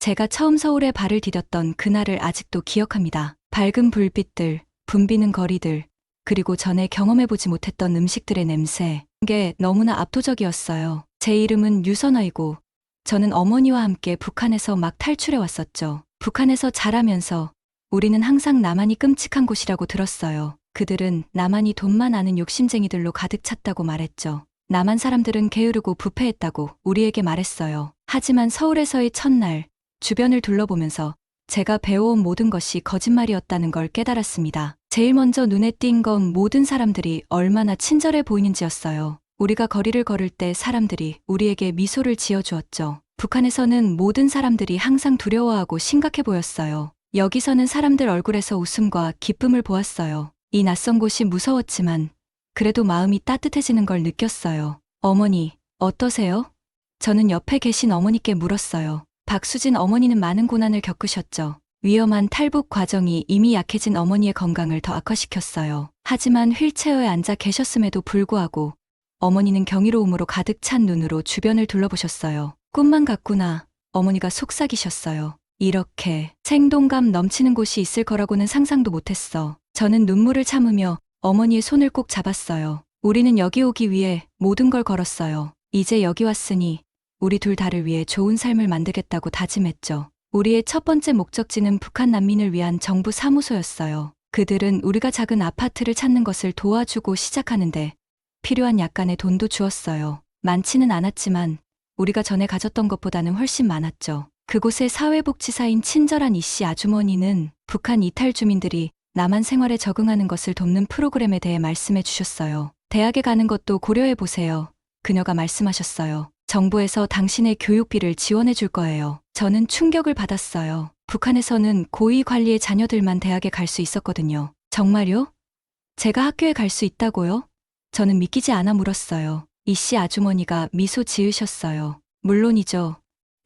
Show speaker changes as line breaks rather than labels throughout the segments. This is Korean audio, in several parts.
제가 처음 서울에 발을 디뎠던 그날을 아직도 기억합니다. 밝은 불빛들, 붐비는 거리들, 그리고 전에 경험해보지 못했던 음식들의 냄새, 게 너무나 압도적이었어요. 제 이름은 유선아이고 저는 어머니와 함께 북한에서 막 탈출해 왔었죠. 북한에서 자라면서 우리는 항상 남한이 끔찍한 곳이라고 들었어요. 그들은 남한이 돈만 아는 욕심쟁이들로 가득 찼다고 말했죠. 남한 사람들은 게으르고 부패했다고 우리에게 말했어요. 하지만 서울에서의 첫날, 주변을 둘러보면서 제가 배워온 모든 것이 거짓말이었다는 걸 깨달았습니다. 제일 먼저 눈에 띈 건 모든 사람들이 얼마나 친절해 보이는지였어요. 우리가 거리를 걸을 때 사람들이 우리에게 미소를 지어주었죠. 북한에서는 모든 사람들이 항상 두려워하고 심각해 보였어요. 여기서는 사람들 얼굴에서 웃음과 기쁨을 보았어요. 이 낯선 곳이 무서웠지만 그래도 마음이 따뜻해지는 걸 느꼈어요. 어머니, 어떠세요? 저는 옆에 계신 어머니께 물었어요. 박수진 어머니는 많은 고난을 겪으셨죠. 위험한 탈북 과정이 이미 약해진 어머니의 건강을 더 악화시켰어요. 하지만 휠체어에 앉아 계셨음에도 불구하고 어머니는 경이로움으로 가득 찬 눈으로 주변을 둘러보셨어요. 꿈만 같구나. 어머니가 속삭이셨어요. 이렇게 생동감 넘치는 곳이 있을 거라고는 상상도 못했어. 저는 눈물을 참으며 어머니의 손을 꼭 잡았어요. 우리는 여기 오기 위해 모든 걸 걸었어요. 이제 여기 왔으니 우리 둘 다를 위해 좋은 삶을 만들겠다고 다짐했죠. 우리의 첫 번째 목적지는 북한 난민을 위한 정부 사무소였어요. 그들은 우리가 작은 아파트를 찾는 것을 도와주고 시작하는데 필요한 약간의 돈도 주었어요. 많지는 않았지만 우리가 전에 가졌던 것보다는 훨씬 많았죠. 그곳의 사회복지사인 친절한 이씨 아주머니는 북한 이탈 주민들이 남한 생활에 적응하는 것을 돕는 프로그램에 대해 말씀해 주셨어요. 대학에 가는 것도 고려해 보세요. 그녀가 말씀하셨어요. 정부에서 당신의 교육비를 지원해 줄 거예요. 저는 충격을 받았어요. 북한에서는 고위 관리의 자녀들만 대학에 갈 수 있었거든요. 정말요? 제가 학교에 갈 수 있다고요? 저는 믿기지 않아 물었어요. 이씨 아주머니가 미소 지으셨어요. 물론이죠.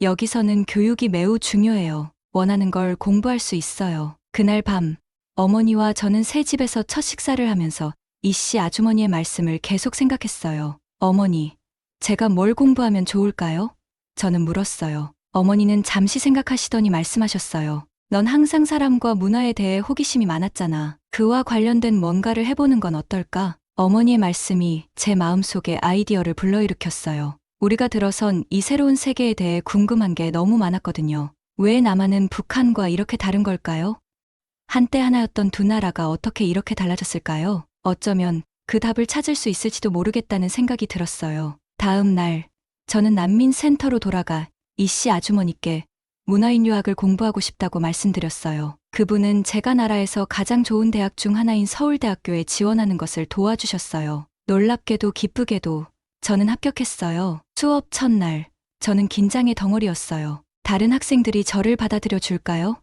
여기서는 교육이 매우 중요해요. 원하는 걸 공부할 수 있어요. 그날 밤, 어머니와 저는 새 집에서 첫 식사를 하면서 이씨 아주머니의 말씀을 계속 생각했어요. 어머니, 제가 뭘 공부하면 좋을까요? 저는 물었어요. 어머니는 잠시 생각하시더니 말씀하셨어요. 넌 항상 사람과 문화에 대해 호기심이 많았잖아. 그와 관련된 뭔가를 해보는 건 어떨까? 어머니의 말씀이 제 마음속에 아이디어를 불러일으켰어요. 우리가 들어선 이 새로운 세계에 대해 궁금한 게 너무 많았거든요. 왜 남한은 북한과 이렇게 다른 걸까요? 한때 하나였던 두 나라가 어떻게 이렇게 달라졌을까요? 어쩌면 그 답을 찾을 수 있을지도 모르겠다는 생각이 들었어요. 다음 날, 저는 난민센터로 돌아가 이씨 아주머니께 문화인 유학을 공부하고 싶다고 말씀드렸어요. 그분은 제가 나라에서 가장 좋은 대학 중 하나인 서울대학교에 지원하는 것을 도와주셨어요. 놀랍게도 기쁘게도 저는 합격했어요. 수업 첫날, 저는 긴장의 덩어리였어요. 다른 학생들이 저를 받아들여 줄까요?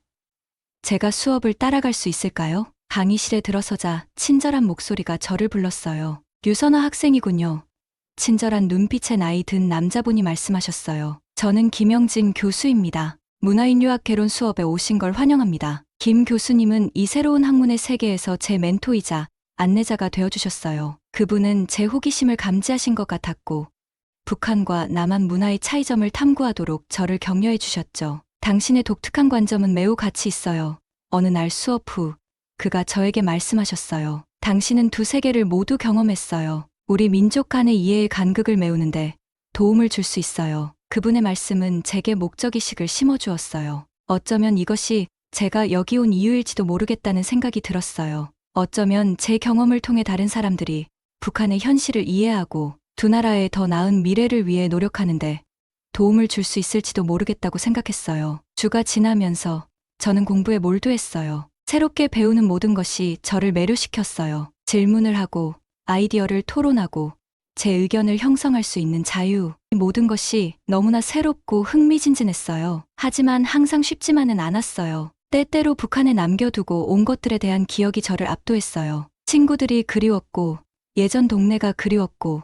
제가 수업을 따라갈 수 있을까요? 강의실에 들어서자 친절한 목소리가 저를 불렀어요. 류선아 학생이군요. 친절한 눈빛의 나이 든 남자분이 말씀하셨어요. 저는 김영진 교수입니다. 문화인 유학 개론 수업에 오신 걸 환영합니다. 김 교수님은 이 새로운 학문의 세계에서 제 멘토이자 안내자가 되어주셨어요. 그분은 제 호기심을 감지하신 것 같았고 북한과 남한 문화의 차이점을 탐구하도록 저를 격려해 주셨죠. 당신의 독특한 관점은 매우 가치 있어요. 어느 날 수업 후 그가 저에게 말씀하셨어요. 당신은 두 세계를 모두 경험했어요. 우리 민족 간의 이해의 간극을 메우는데 도움을 줄 수 있어요. 그분의 말씀은 제게 목적의식을 심어주었어요. 어쩌면 이것이 제가 여기 온 이유일지도 모르겠다는 생각이 들었어요. 어쩌면 제 경험을 통해 다른 사람들이 북한의 현실을 이해하고 두 나라의 더 나은 미래를 위해 노력하는데 도움을 줄 수 있을지도 모르겠다고 생각했어요. 주가 지나면서 저는 공부에 몰두했어요. 새롭게 배우는 모든 것이 저를 매료시켰어요. 질문을 하고 아이디어를 토론하고 제 의견을 형성할 수 있는 자유, 이 모든 것이 너무나 새롭고 흥미진진했어요. 하지만 항상 쉽지만은 않았어요. 때때로 북한에 남겨두고 온 것들에 대한 기억이 저를 압도했어요. 친구들이 그리웠고 예전 동네가 그리웠고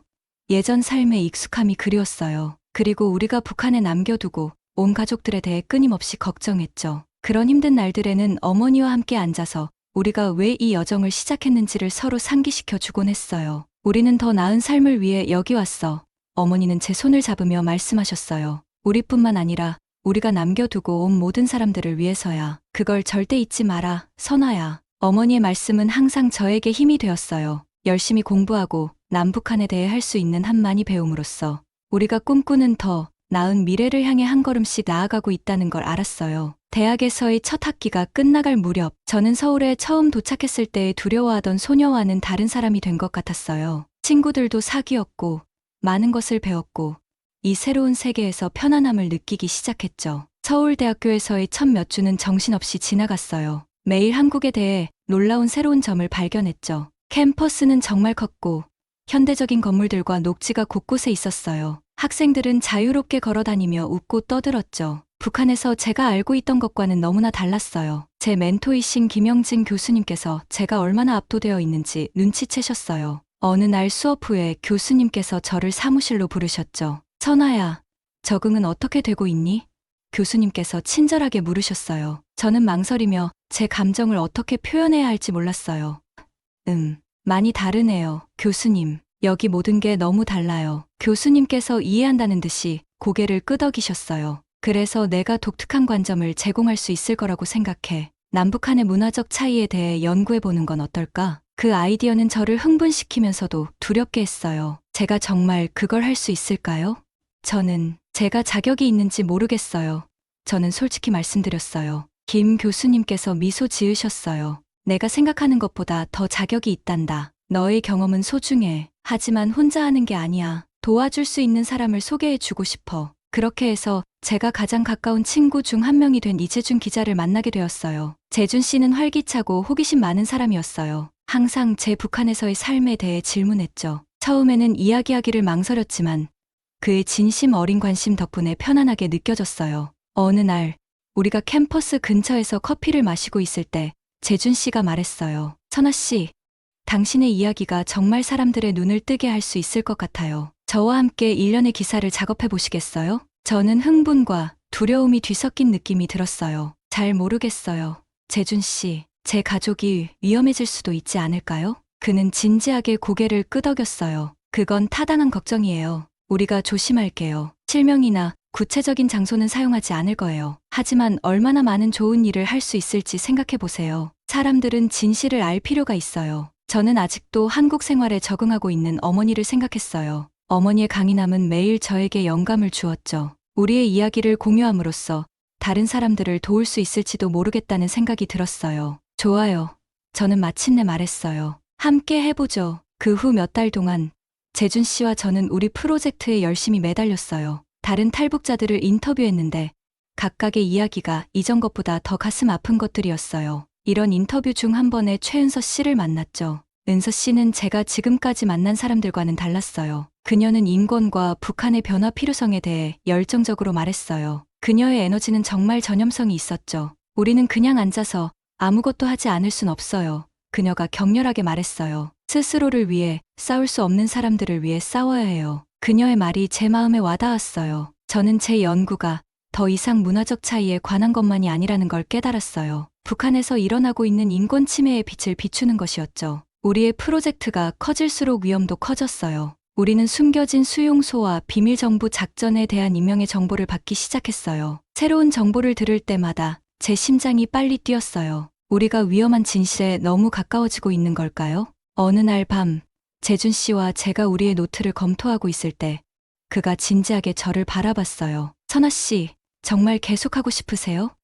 예전 삶의 익숙함이 그리웠어요. 그리고 우리가 북한에 남겨두고 온 가족들에 대해 끊임없이 걱정했죠. 그런 힘든 날들에는 어머니와 함께 앉아서 우리가 왜 이 여정을 시작했는지를 서로 상기시켜 주곤 했어요. 우리는 더 나은 삶을 위해 여기 왔어. 어머니는 제 손을 잡으며 말씀하셨어요. 우리뿐만 아니라 우리가 남겨두고 온 모든 사람들을 위해서야. 그걸 절대 잊지 마라, 선아야. 어머니의 말씀은 항상 저에게 힘이 되었어요. 열심히 공부하고 남북한에 대해 할 수 있는 한만이 배움으로써 우리가 꿈꾸는 더 나은 미래를 향해 한 걸음씩 나아가고 있다는 걸 알았어요. 대학에서의 첫 학기가 끝나갈 무렵 저는 서울에 처음 도착했을 때의 두려워하던 소녀와는 다른 사람이 된 것 같았어요. 친구들도 사귀었고 많은 것을 배웠고 이 새로운 세계에서 편안함을 느끼기 시작했죠. 서울대학교에서의 첫 몇 주는 정신없이 지나갔어요. 매일 한국에 대해 놀라운 새로운 점을 발견했죠. 캠퍼스는 정말 컸고 현대적인 건물들과 녹지가 곳곳에 있었어요. 학생들은 자유롭게 걸어다니며 웃고 떠들었죠. 북한에서 제가 알고 있던 것과는 너무나 달랐어요. 제 멘토이신 김영진 교수님께서 제가 얼마나 압도되어 있는지 눈치채셨어요. 어느 날 수업 후에 교수님께서 저를 사무실로 부르셨죠. 선아야, 적응은 어떻게 되고 있니? 교수님께서 친절하게 물으셨어요. 저는 망설이며 제 감정을 어떻게 표현해야 할지 몰랐어요. 많이 다르네요, 교수님. 여기 모든 게 너무 달라요. 교수님께서 이해한다는 듯이 고개를 끄덕이셨어요. 그래서 내가 독특한 관점을 제공할 수 있을 거라고 생각해. 남북한의 문화적 차이에 대해 연구해보는 건 어떨까? 그 아이디어는 저를 흥분시키면서도 두렵게 했어요. 제가 정말 그걸 할 수 있을까요? 저는 제가 자격이 있는지 모르겠어요. 저는 솔직히 말씀드렸어요. 김 교수님께서 미소 지으셨어요. 내가 생각하는 것보다 더 자격이 있단다. 너의 경험은 소중해. 하지만 혼자 하는 게 아니야. 도와줄 수 있는 사람을 소개해주고 싶어. 그렇게 해서 제가 가장 가까운 친구 중 한 명이 된 이재준 기자를 만나게 되었어요. 재준 씨는 활기차고 호기심 많은 사람이었어요. 항상 제 북한에서의 삶에 대해 질문했죠. 처음에는 이야기하기를 망설였지만 그의 진심 어린 관심 덕분에 편안하게 느껴졌어요. 어느 날 우리가 캠퍼스 근처에서 커피를 마시고 있을 때 재준 씨가 말했어요. 선아 씨, 당신의 이야기가 정말 사람들의 눈을 뜨게 할 수 있을 것 같아요. 저와 함께 일련의 기사를 작업해 보시겠어요? 저는 흥분과 두려움이 뒤섞인 느낌이 들었어요. 잘 모르겠어요. 재준 씨, 제 가족이 위험해질 수도 있지 않을까요? 그는 진지하게 고개를 끄덕였어요. 그건 타당한 걱정이에요. 우리가 조심할게요. 실명이나 구체적인 장소는 사용하지 않을 거예요. 하지만 얼마나 많은 좋은 일을 할 수 있을지 생각해 보세요. 사람들은 진실을 알 필요가 있어요. 저는 아직도 한국 생활에 적응하고 있는 어머니를 생각했어요. 어머니의 강인함은 매일 저에게 영감을 주었죠. 우리의 이야기를 공유함으로써 다른 사람들을 도울 수 있을지도 모르겠다는 생각이 들었어요. 좋아요. 저는 마침내 말했어요. 함께 해보죠. 그 후 몇 달 동안 재준 씨와 저는 우리 프로젝트에 열심히 매달렸어요. 다른 탈북자들을 인터뷰했는데 각각의 이야기가 이전 것보다 더 가슴 아픈 것들이었어요. 이런 인터뷰 중 한 번에 최은서 씨를 만났죠. 은서 씨는 제가 지금까지 만난 사람들과는 달랐어요. 그녀는 인권과 북한의 변화 필요성에 대해 열정적으로 말했어요. 그녀의 에너지는 정말 전염성이 있었죠. 우리는 그냥 앉아서 아무것도 하지 않을 순 없어요. 그녀가 격렬하게 말했어요. 스스로를 위해, 싸울 수 없는 사람들을 위해 싸워야 해요. 그녀의 말이 제 마음에 와닿았어요. 저는 제 연구가 더 이상 문화적 차이에 관한 것만이 아니라는 걸 깨달았어요. 북한에서 일어나고 있는 인권 침해의 빛을 비추는 것이었죠. 우리의 프로젝트가 커질수록 위험도 커졌어요. 우리는 숨겨진 수용소와 비밀정부 작전에 대한 임명의 정보를 받기 시작했어요. 새로운 정보를 들을 때마다 제 심장이 빨리 뛰었어요. 우리가 위험한 진실에 너무 가까워지고 있는 걸까요? 어느 날 밤, 재준 씨와 제가 우리의 노트를 검토하고 있을 때 그가 진지하게 저를 바라봤어요. 선아 씨, 정말 계속하고 싶으세요?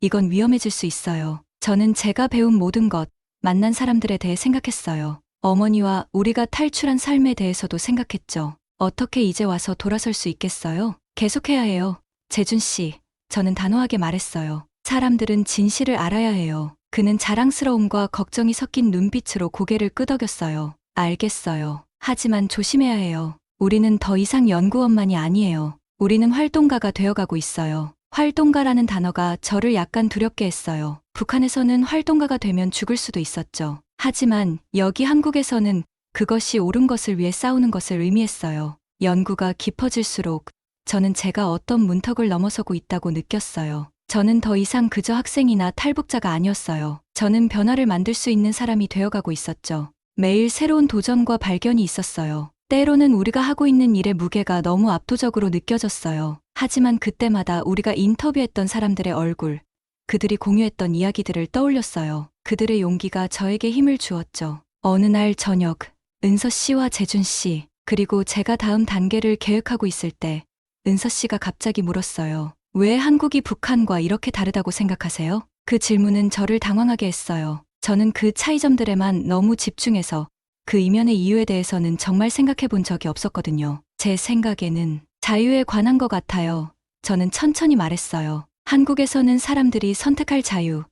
이건 위험해질 수 있어요. 저는 제가 배운 모든 것, 만난 사람들에 대해 생각했어요. 어머니와 우리가 탈출한 삶에 대해서도 생각했죠. 어떻게 이제 와서 돌아설 수 있겠어요? 계속해야 해요. 재준 씨, 저는 단호하게 말했어요. 사람들은 진실을 알아야 해요. 그는 자랑스러움과 걱정이 섞인 눈빛으로 고개를 끄덕였어요. 알겠어요. 하지만 조심해야 해요. 우리는 더 이상 연구원만이 아니에요. 우리는 활동가가 되어가고 있어요. 활동가라는 단어가 저를 약간 두렵게 했어요. 북한에서는 활동가가 되면 죽을 수도 있었죠. 하지만 여기 한국에서는 그것이 옳은 것을 위해 싸우는 것을 의미했어요. 연구가 깊어질수록 저는 제가 어떤 문턱을 넘어서고 있다고 느꼈어요. 저는 더 이상 그저 학생이나 탈북자가 아니었어요. 저는 변화를 만들 수 있는 사람이 되어가고 있었죠. 매일 새로운 도전과 발견이 있었어요. 때로는 우리가 하고 있는 일의 무게가 너무 압도적으로 느껴졌어요. 하지만 그때마다 우리가 인터뷰했던 사람들의 얼굴, 그들이 공유했던 이야기들을 떠올렸어요. 그들의 용기가 저에게 힘을 주었죠. 어느 날 저녁, 은서 씨와 재준 씨, 그리고 제가 다음 단계를 계획하고 있을 때 은서 씨가 갑자기 물었어요. 왜 한국이 북한과 이렇게 다르다고 생각하세요? 그 질문은 저를 당황하게 했어요. 저는 그 차이점들에만 너무 집중해서 그 이면의 이유에 대해서는 정말 생각해 본 적이 없었거든요. 제 생각에는 자유에 관한 것 같아요. 저는 천천히 말했어요. 한국에서는 사람들이 선택할 자유,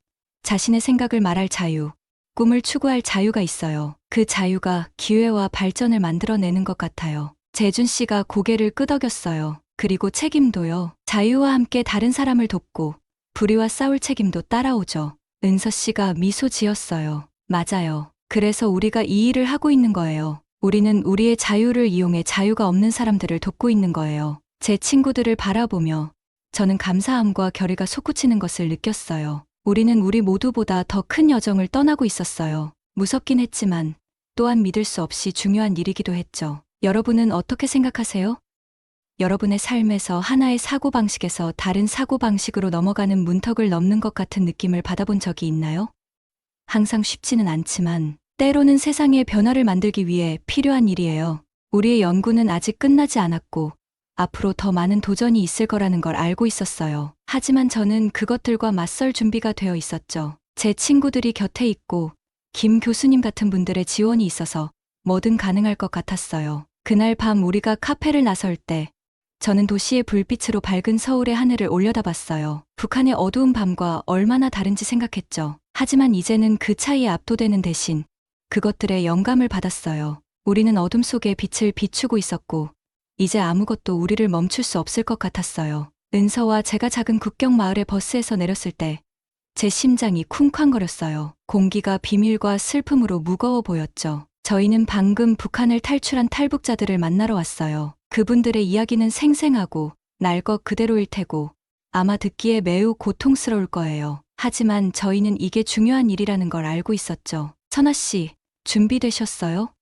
자신의 생각을 말할 자유, 꿈을 추구할 자유가 있어요. 그 자유가 기회와 발전을 만들어내는 것 같아요. 재준 씨가 고개를 끄덕였어요. 그리고 책임도요. 자유와 함께 다른 사람을 돕고 불의와 싸울 책임도 따라오죠. 은서 씨가 미소 지었어요. 맞아요. 그래서 우리가 이 일을 하고 있는 거예요. 우리는 우리의 자유를 이용해 자유가 없는 사람들을 돕고 있는 거예요. 제 친구들을 바라보며 저는 감사함과 결의가 솟구치는 것을 느꼈어요. 우리는 우리 모두보다 더 큰 여정을 떠나고 있었어요. 무섭긴 했지만 또한 믿을 수 없이 중요한 일이기도 했죠. 여러분은 어떻게 생각하세요? 여러분의 삶에서 하나의 사고방식에서 다른 사고방식으로 넘어가는 문턱을 넘는 것 같은 느낌을 받아본 적이 있나요? 항상 쉽지는 않지만 때로는 세상의 변화를 만들기 위해 필요한 일이에요. 우리의 연구는 아직 끝나지 않았고 앞으로 더 많은 도전이 있을 거라는 걸 알고 있었어요. 하지만 저는 그것들과 맞설 준비가 되어 있었죠. 제 친구들이 곁에 있고 김 교수님 같은 분들의 지원이 있어서 뭐든 가능할 것 같았어요. 그날 밤 우리가 카페를 나설 때 저는 도시의 불빛으로 밝은 서울의 하늘을 올려다봤어요. 북한의 어두운 밤과 얼마나 다른지 생각했죠. 하지만 이제는 그 차이에 압도되는 대신 그것들의 영감을 받았어요. 우리는 어둠 속에 빛을 비추고 있었고 이제 아무것도 우리를 멈출 수 없을 것 같았어요. 은서와 제가 작은 국경 마을의 버스에서 내렸을 때 제 심장이 쿵쾅거렸어요. 공기가 비밀과 슬픔으로 무거워 보였죠. 저희는 방금 북한을 탈출한 탈북자들을 만나러 왔어요. 그분들의 이야기는 생생하고 날 것 그대로일 테고 아마 듣기에 매우 고통스러울 거예요. 하지만 저희는 이게 중요한 일이라는 걸 알고 있었죠. 천아 씨, 준비되셨어요?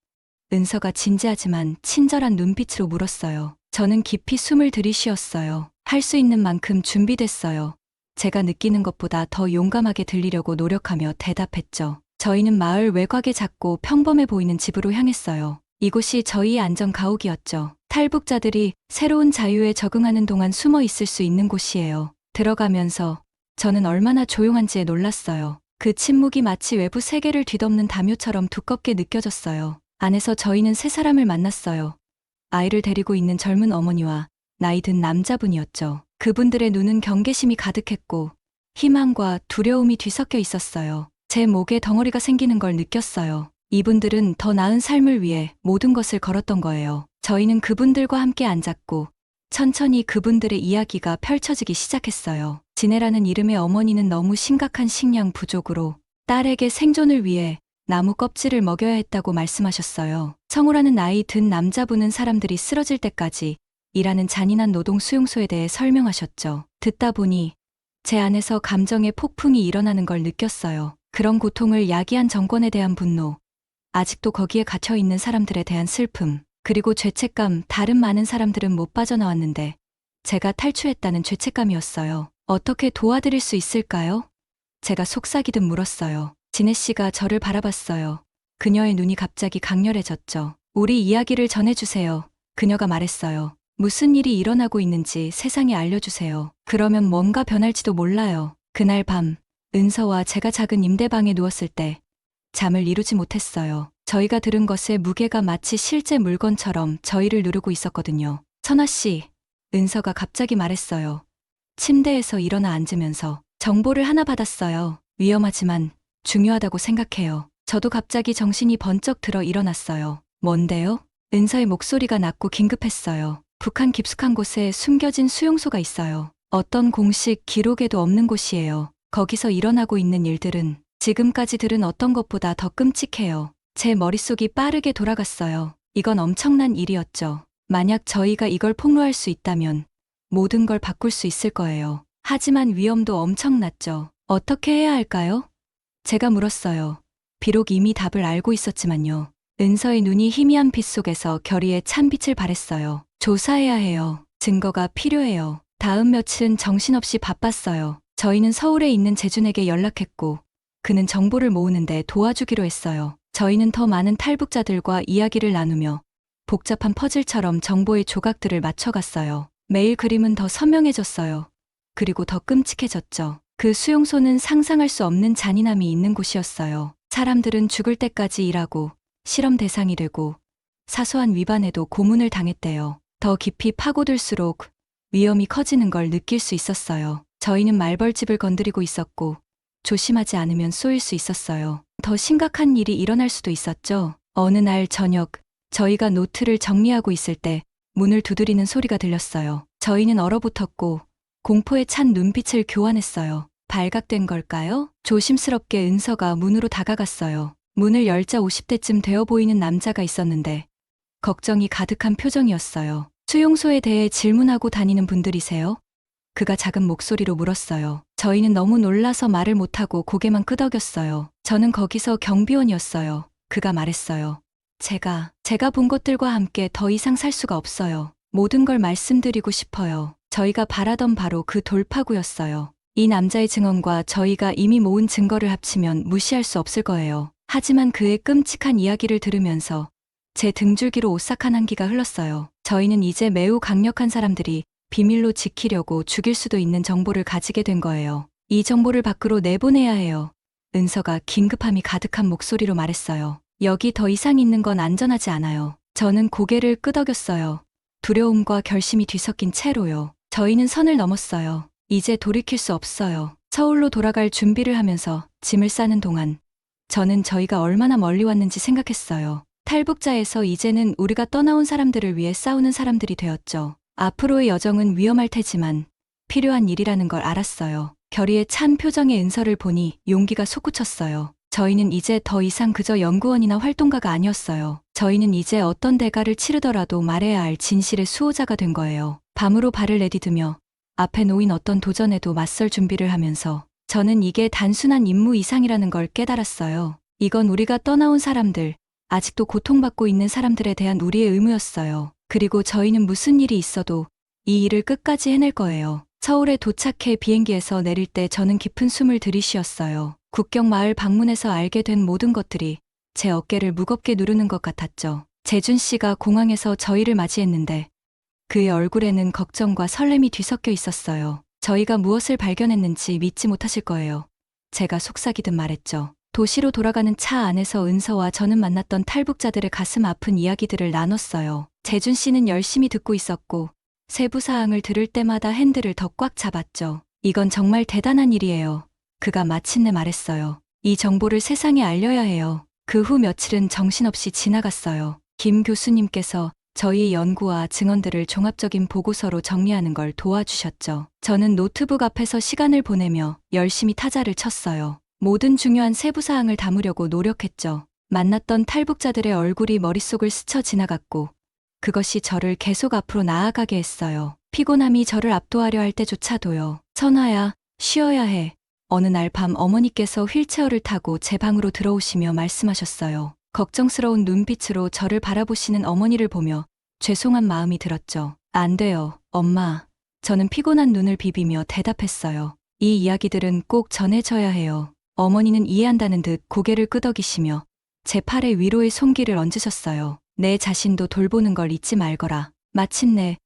은서가 진지하지만 친절한 눈빛으로 물었어요. 저는 깊이 숨을 들이쉬었어요. 할 수 있는 만큼 준비됐어요. 제가 느끼는 것보다 더 용감하게 들리려고 노력하며 대답했죠. 저희는 마을 외곽의 작고 평범해 보이는 집으로 향했어요. 이곳이 저희의 안전 가옥이었죠. 탈북자들이 새로운 자유에 적응하는 동안 숨어 있을 수 있는 곳이에요. 들어가면서 저는 얼마나 조용한지에 놀랐어요. 그 침묵이 마치 외부 세계를 뒤덮는 담요처럼 두껍게 느껴졌어요. 안에서 저희는 세 사람을 만났어요. 아이를 데리고 있는 젊은 어머니와 나이 든 남자분이었죠. 그분들의 눈은 경계심이 가득했고 희망과 두려움이 뒤섞여 있었어요. 제 목에 덩어리가 생기는 걸 느꼈어요. 이분들은 더 나은 삶을 위해 모든 것을 걸었던 거예요. 저희는 그분들과 함께 앉았고 천천히 그분들의 이야기가 펼쳐지기 시작했어요. 지네라는 이름의 어머니는 너무 심각한 식량 부족으로 딸에게 생존을 위해 나무 껍질을 먹여야 했다고 말씀하셨어요. 성우라는 나이 든 남자분은 사람들이 쓰러질 때까지 일하는 잔인한 노동 수용소에 대해 설명하셨죠. 듣다 보니 제 안에서 감정의 폭풍이 일어나는 걸 느꼈어요. 그런 고통을 야기한 정권에 대한 분노, 아직도 거기에 갇혀 있는 사람들에 대한 슬픔, 그리고 죄책감. 다른 많은 사람들은 못 빠져나왔는데 제가 탈출했다는 죄책감이었어요. 어떻게 도와드릴 수 있을까요? 제가 속삭이듯 물었어요. 진혜 씨가 저를 바라봤어요. 그녀의 눈이 갑자기 강렬해졌죠. 우리 이야기를 전해주세요. 그녀가 말했어요. 무슨 일이 일어나고 있는지 세상에 알려주세요. 그러면 뭔가 변할지도 몰라요. 그날 밤 은서와 제가 작은 임대방에 누웠을 때 잠을 이루지 못했어요. 저희가 들은 것의 무게가 마치 실제 물건처럼 저희를 누르고 있었거든요. 천아 씨, 은서가 갑자기 말했어요. 침대에서 일어나 앉으면서 정보를 하나 받았어요. 위험하지만 중요하다고 생각해요. 저도 갑자기 정신이 번쩍 들어 일어났어요. 뭔데요? 은서의 목소리가 낮고 긴급했어요. 북한 깊숙한 곳에 숨겨진 수용소가 있어요. 어떤 공식 기록에도 없는 곳이에요. 거기서 일어나고 있는 일들은 지금까지 들은 어떤 것보다 더 끔찍해요. 제 머릿속이 빠르게 돌아갔어요. 이건 엄청난 일이었죠. 만약 저희가 이걸 폭로할 수 있다면 모든 걸 바꿀 수 있을 거예요. 하지만 위험도 엄청났죠. 어떻게 해야 할까요? 제가 물었어요. 비록 이미 답을 알고 있었지만요. 은서의 눈이 희미한 빛 속에서 결의에 찬 빛을 발했어요. 조사해야 해요. 증거가 필요해요. 다음 며칠은 정신없이 바빴어요. 저희는 서울에 있는 재준에게 연락했고 그는 정보를 모으는데 도와주기로 했어요. 저희는 더 많은 탈북자들과 이야기를 나누며 복잡한 퍼즐처럼 정보의 조각들을 맞춰갔어요. 매일 그림은 더 선명해졌어요. 그리고 더 끔찍해졌죠. 그 수용소는 상상할 수 없는 잔인함이 있는 곳이었어요. 사람들은 죽을 때까지 일하고 실험 대상이 되고 사소한 위반에도 고문을 당했대요. 더 깊이 파고들수록 위험이 커지는 걸 느낄 수 있었어요. 저희는 말벌집을 건드리고 있었고 조심하지 않으면 쏘일 수 있었어요. 더 심각한 일이 일어날 수도 있었죠. 어느 날 저녁 저희가 노트를 정리하고 있을 때 문을 두드리는 소리가 들렸어요. 저희는 얼어붙었고 공포에 찬 눈빛을 교환했어요. 발각된 걸까요? 조심스럽게 은서가 문으로 다가갔어요. 문을 열자 50대쯤 되어 보이는 남자가 있었는데 걱정이 가득한 표정이었어요. 수용소에 대해 질문하고 다니는 분들이세요? 그가 작은 목소리로 물었어요. 저희는 너무 놀라서 말을 못하고 고개만 끄덕였어요. 저는 거기서 경비원이었어요. 그가 말했어요. 제가 본 것들과 함께 더 이상 살 수가 없어요. 모든 걸 말씀드리고 싶어요. 저희가 바라던 바로 그 돌파구였어요. 이 남자의 증언과 저희가 이미 모은 증거를 합치면 무시할 수 없을 거예요. 하지만 그의 끔찍한 이야기를 들으면서 제 등줄기로 오싹한 한기가 흘렀어요. 저희는 이제 매우 강력한 사람들이 비밀로 지키려고 죽일 수도 있는 정보를 가지게 된 거예요. 이 정보를 밖으로 내보내야 해요. 은서가 긴급함이 가득한 목소리로 말했어요. 여기 더 이상 있는 건 안전하지 않아요. 저는 고개를 끄덕였어요. 두려움과 결심이 뒤섞인 채로요. 저희는 선을 넘었어요. 이제 돌이킬 수 없어요. 서울로 돌아갈 준비를 하면서 짐을 싸는 동안 저는 저희가 얼마나 멀리 왔는지 생각했어요. 탈북자에서 이제는 우리가 떠나온 사람들을 위해 싸우는 사람들이 되었죠. 앞으로의 여정은 위험할 테지만 필요한 일이라는 걸 알았어요. 결의에 찬 표정의 은서를 보니 용기가 솟구쳤어요. 저희는 이제 더 이상 그저 연구원이나 활동가가 아니었어요. 저희는 이제 어떤 대가를 치르더라도 말해야 할 진실의 수호자가 된 거예요. 밤으로 발을 내디디며 앞에 놓인 어떤 도전에도 맞설 준비를 하면서 저는 이게 단순한 임무 이상이라는 걸 깨달았어요. 이건 우리가 떠나온 사람들, 아직도 고통받고 있는 사람들에 대한 우리의 의무였어요. 그리고 저희는 무슨 일이 있어도 이 일을 끝까지 해낼 거예요. 서울에 도착해 비행기에서 내릴 때 저는 깊은 숨을 들이쉬었어요. 국경 마을 방문해서 알게 된 모든 것들이 제 어깨를 무겁게 누르는 것 같았죠. 재준 씨가 공항에서 저희를 맞이했는데 그의 얼굴에는 걱정과 설렘이 뒤섞여 있었어요. 저희가 무엇을 발견했는지 믿지 못하실 거예요. 제가 속삭이듯 말했죠. 도시로 돌아가는 차 안에서 은서와 저는 만났던 탈북자들의 가슴 아픈 이야기들을 나눴어요. 재준 씨는 열심히 듣고 있었고 세부 사항을 들을 때마다 핸들을 더 꽉 잡았죠. 이건 정말 대단한 일이에요. 그가 마침내 말했어요. 이 정보를 세상에 알려야 해요. 그 후 며칠은 정신없이 지나갔어요. 김 교수님께서 저희의 연구와 증언들을 종합적인 보고서로 정리하는 걸 도와주셨죠. 저는 노트북 앞에서 시간을 보내며 열심히 타자를 쳤어요. 모든 중요한 세부사항을 담으려고 노력했죠. 만났던 탈북자들의 얼굴이 머릿속을 스쳐 지나갔고 그것이 저를 계속 앞으로 나아가게 했어요. 피곤함이 저를 압도하려 할 때조차도요. 선아야, 쉬어야 해. 어느 날 밤 어머니께서 휠체어를 타고 제 방으로 들어오시며 말씀하셨어요. 걱정스러운 눈빛으로 저를 바라보시는 어머니를 보며 죄송한 마음이 들었죠. 안 돼요, 엄마. 저는 피곤한 눈을 비비며 대답했어요. 이 이야기들은 꼭 전해져야 해요. 어머니는 이해한다는 듯 고개를 끄덕이시며 제 팔에 위로의 손길을 얹으셨어요. 내 자신도 돌보는 걸 잊지 말거라. 마침내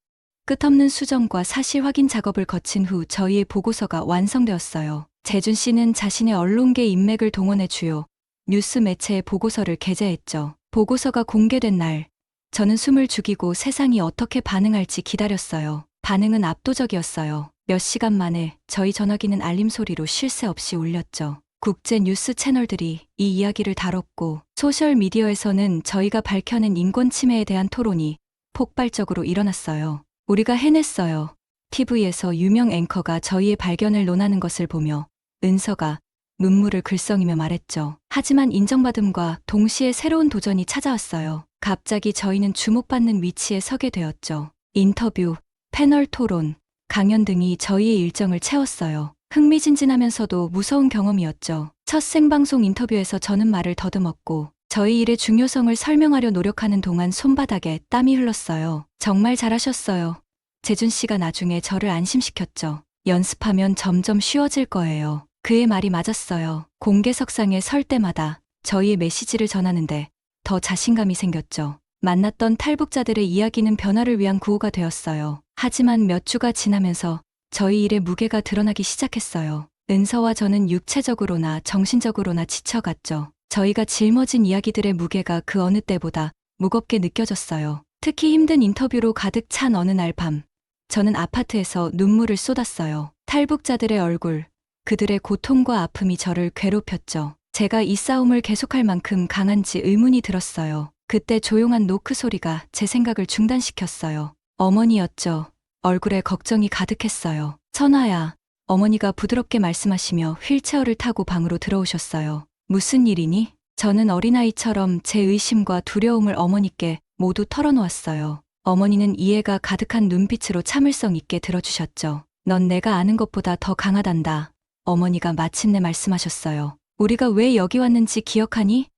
끝없는 수정과 사실 확인 작업을 거친 후 저희의 보고서가 완성되었어요. 재준 씨는 자신의 언론계 인맥을 동원해 주요 뉴스 매체에 보고서를 게재했죠. 보고서가 공개된 날, 저는 숨을 죽이고 세상이 어떻게 반응할지 기다렸어요. 반응은 압도적이었어요. 몇 시간 만에 저희 전화기는 알림 소리로 쉴 새 없이 울렸죠. 국제 뉴스 채널들이 이 이야기를 다뤘고 소셜미디어에서는 저희가 밝혀낸 인권 침해에 대한 토론이 폭발적으로 일어났어요. 우리가 해냈어요. TV에서 유명 앵커가 저희의 발견을 논하는 것을 보며 은서가 눈물을 글썽이며 말했죠. 하지만 인정받음과 동시에 새로운 도전이 찾아왔어요. 갑자기 저희는 주목받는 위치에 서게 되었죠. 인터뷰, 패널 토론, 강연 등이 저희의 일정을 채웠어요. 흥미진진하면서도 무서운 경험이었죠. 첫 생방송 인터뷰에서 저는 말을 더듬었고 저희 일의 중요성을 설명하려 노력하는 동안 손바닥에 땀이 흘렀어요. 정말 잘하셨어요. 재준 씨가 나중에 저를 안심시켰죠. 연습하면 점점 쉬워질 거예요. 그의 말이 맞았어요. 공개석상에 설 때마다 저희의 메시지를 전하는데 더 자신감이 생겼죠. 만났던 탈북자들의 이야기는 변화를 위한 구호가 되었어요. 하지만 몇 주가 지나면서 저희 일의 무게가 드러나기 시작했어요. 은서와 저는 육체적으로나 정신적으로나 지쳐갔죠. 저희가 짊어진 이야기들의 무게가 그 어느 때보다 무겁게 느껴졌어요. 특히 힘든 인터뷰로 가득 찬 어느 날 밤, 저는 아파트에서 눈물을 쏟았어요. 탈북자들의 얼굴, 그들의 고통과 아픔이 저를 괴롭혔죠. 제가 이 싸움을 계속할 만큼 강한지 의문이 들었어요. 그때 조용한 노크 소리가 제 생각을 중단시켰어요. 어머니였죠. 얼굴에 걱정이 가득했어요. 선아야, 어머니가 부드럽게 말씀하시며 휠체어를 타고 방으로 들어오셨어요. 무슨 일이니? 저는 어린아이처럼 제 의심과 두려움을 어머니께 모두 털어놓았어요. 어머니는 이해가 가득한 눈빛으로 참을성 있게 들어주셨죠. 넌 내가 아는 것보다 더 강하단다. 어머니가 마침내 말씀하셨어요. 우리가 왜 여기 왔는지 기억하니?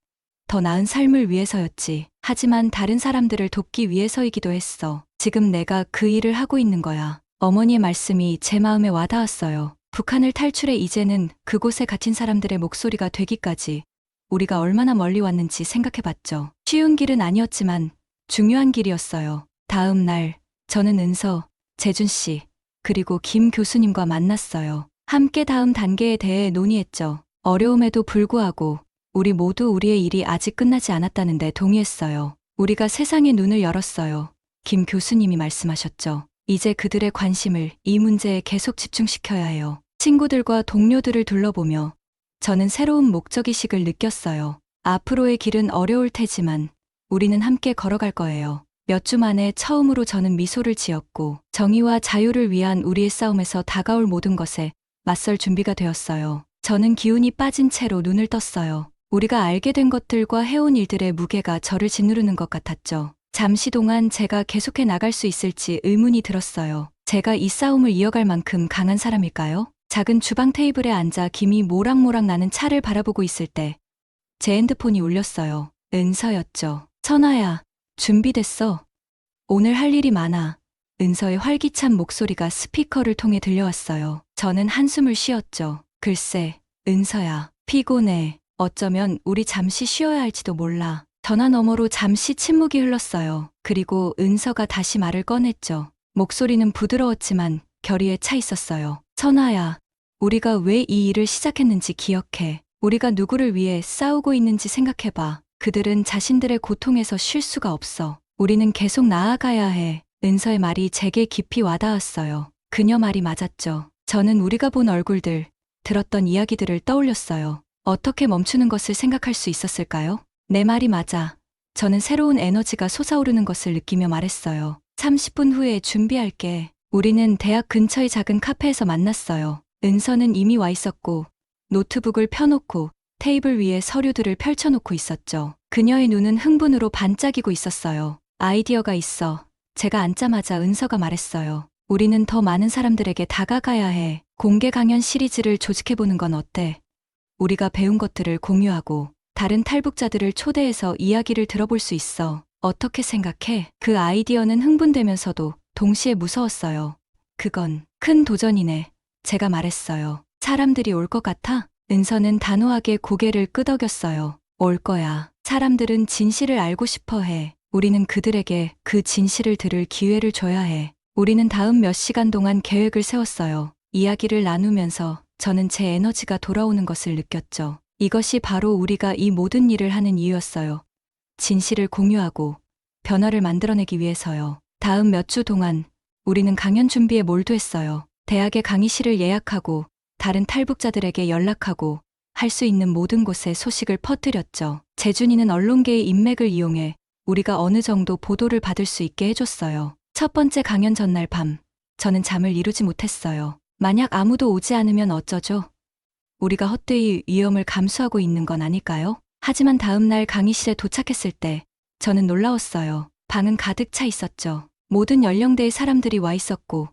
더 나은 삶을 위해서였지. 하지만 다른 사람들을 돕기 위해서이기도 했어. 지금 내가 그 일을 하고 있는 거야. 어머니의 말씀이 제 마음에 와닿았어요. 북한을 탈출해 이제는 그곳에 갇힌 사람들의 목소리가 되기까지 우리가 얼마나 멀리 왔는지 생각해봤죠. 쉬운 길은 아니었지만 중요한 길이었어요. 다음 날 저는 은서, 재준 씨, 그리고 김 교수님과 만났어요. 함께 다음 단계에 대해 논의했죠. 어려움에도 불구하고 우리 모두 우리의 일이 아직 끝나지 않았다는데 동의했어요. 우리가 세상의 눈을 열었어요. 김 교수님이 말씀하셨죠. 이제 그들의 관심을 이 문제에 계속 집중시켜야 해요. 친구들과 동료들을 둘러보며 저는 새로운 목적의식을 느꼈어요. 앞으로의 길은 어려울 테지만 우리는 함께 걸어갈 거예요. 몇 주 만에 처음으로 저는 미소를 지었고 정의와 자유를 위한 우리의 싸움에서 다가올 모든 것에 맞설 준비가 되었어요. 저는 기운이 빠진 채로 눈을 떴어요. 우리가 알게 된 것들과 해온 일들의 무게가 저를 짓누르는 것 같았죠. 잠시 동안 제가 계속해 나갈 수 있을지 의문이 들었어요. 제가 이 싸움을 이어갈 만큼 강한 사람일까요? 작은 주방 테이블에 앉아 김이 모락모락 나는 차를 바라보고 있을 때 제 핸드폰이 울렸어요. 은서였죠. 선아야, 준비됐어. 오늘 할 일이 많아. 은서의 활기찬 목소리가 스피커를 통해 들려왔어요. 저는 한숨을 쉬었죠. 글쎄, 은서야, 피곤해. 어쩌면 우리 잠시 쉬어야 할지도 몰라. 전화 너머로 잠시 침묵이 흘렀어요. 그리고 은서가 다시 말을 꺼냈죠. 목소리는 부드러웠지만 결의에 차 있었어요. 선아야, 우리가 왜 이 일을 시작했는지 기억해. 우리가 누구를 위해 싸우고 있는지 생각해봐. 그들은 자신들의 고통에서 쉴 수가 없어. 우리는 계속 나아가야 해. 은서의 말이 제게 깊이 와닿았어요. 그녀 말이 맞았죠. 저는 우리가 본 얼굴들, 들었던 이야기들을 떠올렸어요. 어떻게 멈추는 것을 생각할 수 있었을까요? 내 말이 맞아. 저는 새로운 에너지가 솟아오르는 것을 느끼며 말했어요. 30분 후에 준비할게. 우리는 대학 근처의 작은 카페에서 만났어요. 은서는 이미 와 있었고 노트북을 펴놓고 테이블 위에 서류들을 펼쳐놓고 있었죠. 그녀의 눈은 흥분으로 반짝이고 있었어요. 아이디어가 있어. 제가 앉자마자 은서가 말했어요. 우리는 더 많은 사람들에게 다가가야 해. 공개 강연 시리즈를 조직해보는 건 어때? 우리가 배운 것들을 공유하고 다른 탈북자들을 초대해서 이야기를 들어볼 수 있어. 어떻게 생각해? 그 아이디어는 흥분되면서도 동시에 무서웠어요. 그건 큰 도전이네. 제가 말했어요. 사람들이 올 것 같아? 은서는 단호하게 고개를 끄덕였어요. 올 거야. 사람들은 진실을 알고 싶어 해. 우리는 그들에게 그 진실을 들을 기회를 줘야 해. 우리는 다음 몇 시간 동안 계획을 세웠어요. 이야기를 나누면서 저는 제 에너지가 돌아오는 것을 느꼈죠. 이것이 바로 우리가 이 모든 일을 하는 이유였어요. 진실을 공유하고 변화를 만들어내기 위해서요. 다음 몇 주 동안 우리는 강연 준비에 몰두했어요. 대학의 강의실을 예약하고 다른 탈북자들에게 연락하고 할 수 있는 모든 곳에 소식을 퍼뜨렸죠. 재준이는 언론계의 인맥을 이용해 우리가 어느 정도 보도를 받을 수 있게 해줬어요. 첫 번째 강연 전날 밤, 저는 잠을 이루지 못했어요. 만약 아무도 오지 않으면 어쩌죠? 우리가 헛되이 위험을 감수하고 있는 건 아닐까요? 하지만 다음 날 강의실에 도착했을 때 저는 놀라웠어요. 방은 가득 차 있었죠. 모든 연령대의 사람들이 와 있었고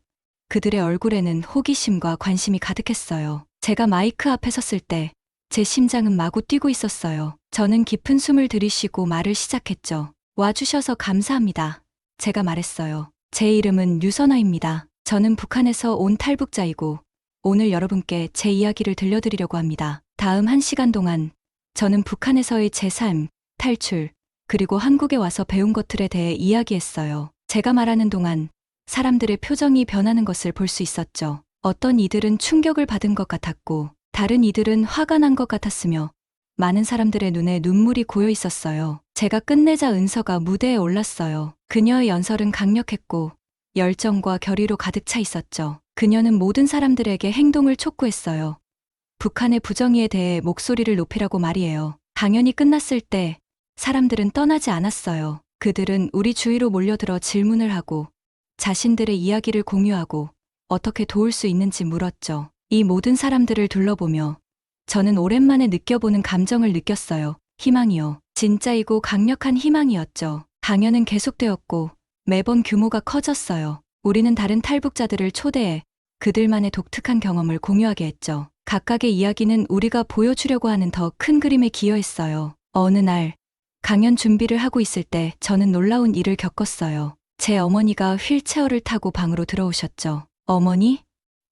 그들의 얼굴에는 호기심과 관심이 가득했어요. 제가 마이크 앞에 섰을 때 제 심장은 마구 뛰고 있었어요. 저는 깊은 숨을 들이쉬고 말을 시작했죠. 와주셔서 감사합니다. 제가 말했어요. 제 이름은 류선아입니다. 저는 북한에서 온 탈북자이고 오늘 여러분께 제 이야기를 들려드리려고 합니다. 다음 1시간 동안 저는 북한에서의 제 삶, 탈출, 그리고 한국에 와서 배운 것들에 대해 이야기했어요. 제가 말하는 동안 사람들의 표정이 변하는 것을 볼 수 있었죠. 어떤 이들은 충격을 받은 것 같았고 다른 이들은 화가 난 것 같았으며 많은 사람들의 눈에 눈물이 고여 있었어요. 제가 끝내자 은서가 무대에 올랐어요. 그녀의 연설은 강력했고 열정과 결의로 가득 차 있었죠. 그녀는 모든 사람들에게 행동을 촉구했어요. 북한의 부정의에 대해 목소리를 높이라고 말이에요. 강연이 끝났을 때 사람들은 떠나지 않았어요. 그들은 우리 주위로 몰려들어 질문을 하고 자신들의 이야기를 공유하고 어떻게 도울 수 있는지 물었죠. 이 모든 사람들을 둘러보며 저는 오랜만에 느껴보는 감정을 느꼈어요. 희망이요. 진짜이고 강력한 희망이었죠. 강연은 계속되었고 매번 규모가 커졌어요. 우리는 다른 탈북자들을 초대해 그들만의 독특한 경험을 공유하게 했죠. 각각의 이야기는 우리가 보여주려고 하는 더 큰 그림에 기여했어요. 어느 날 강연 준비를 하고 있을 때 저는 놀라운 일을 겪었어요. 제 어머니가 휠체어를 타고 방으로 들어오셨죠. 어머니?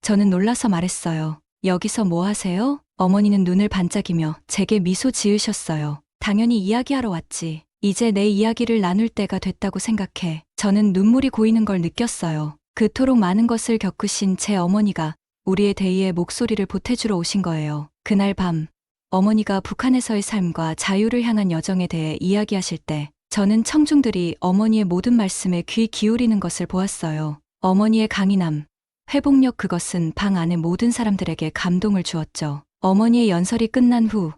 저는 놀라서 말했어요. 여기서 뭐 하세요? 어머니는 눈을 반짝이며 제게 미소 지으셨어요. 당연히 이야기하러 왔지. 이제 내 이야기를 나눌 때가 됐다고 생각해. 저는 눈물이 고이는 걸 느꼈어요. 그토록 많은 것을 겪으신 제 어머니가 우리의 대의에 목소리를 보태주러 오신 거예요. 그날 밤 어머니가 북한에서의 삶과 자유를 향한 여정에 대해 이야기하실 때 저는 청중들이 어머니의 모든 말씀에 귀 기울이는 것을 보았어요. 어머니의 강인함, 회복력, 그것은 방 안의 모든 사람들에게 감동을 주었죠. 어머니의 연설이 끝난 후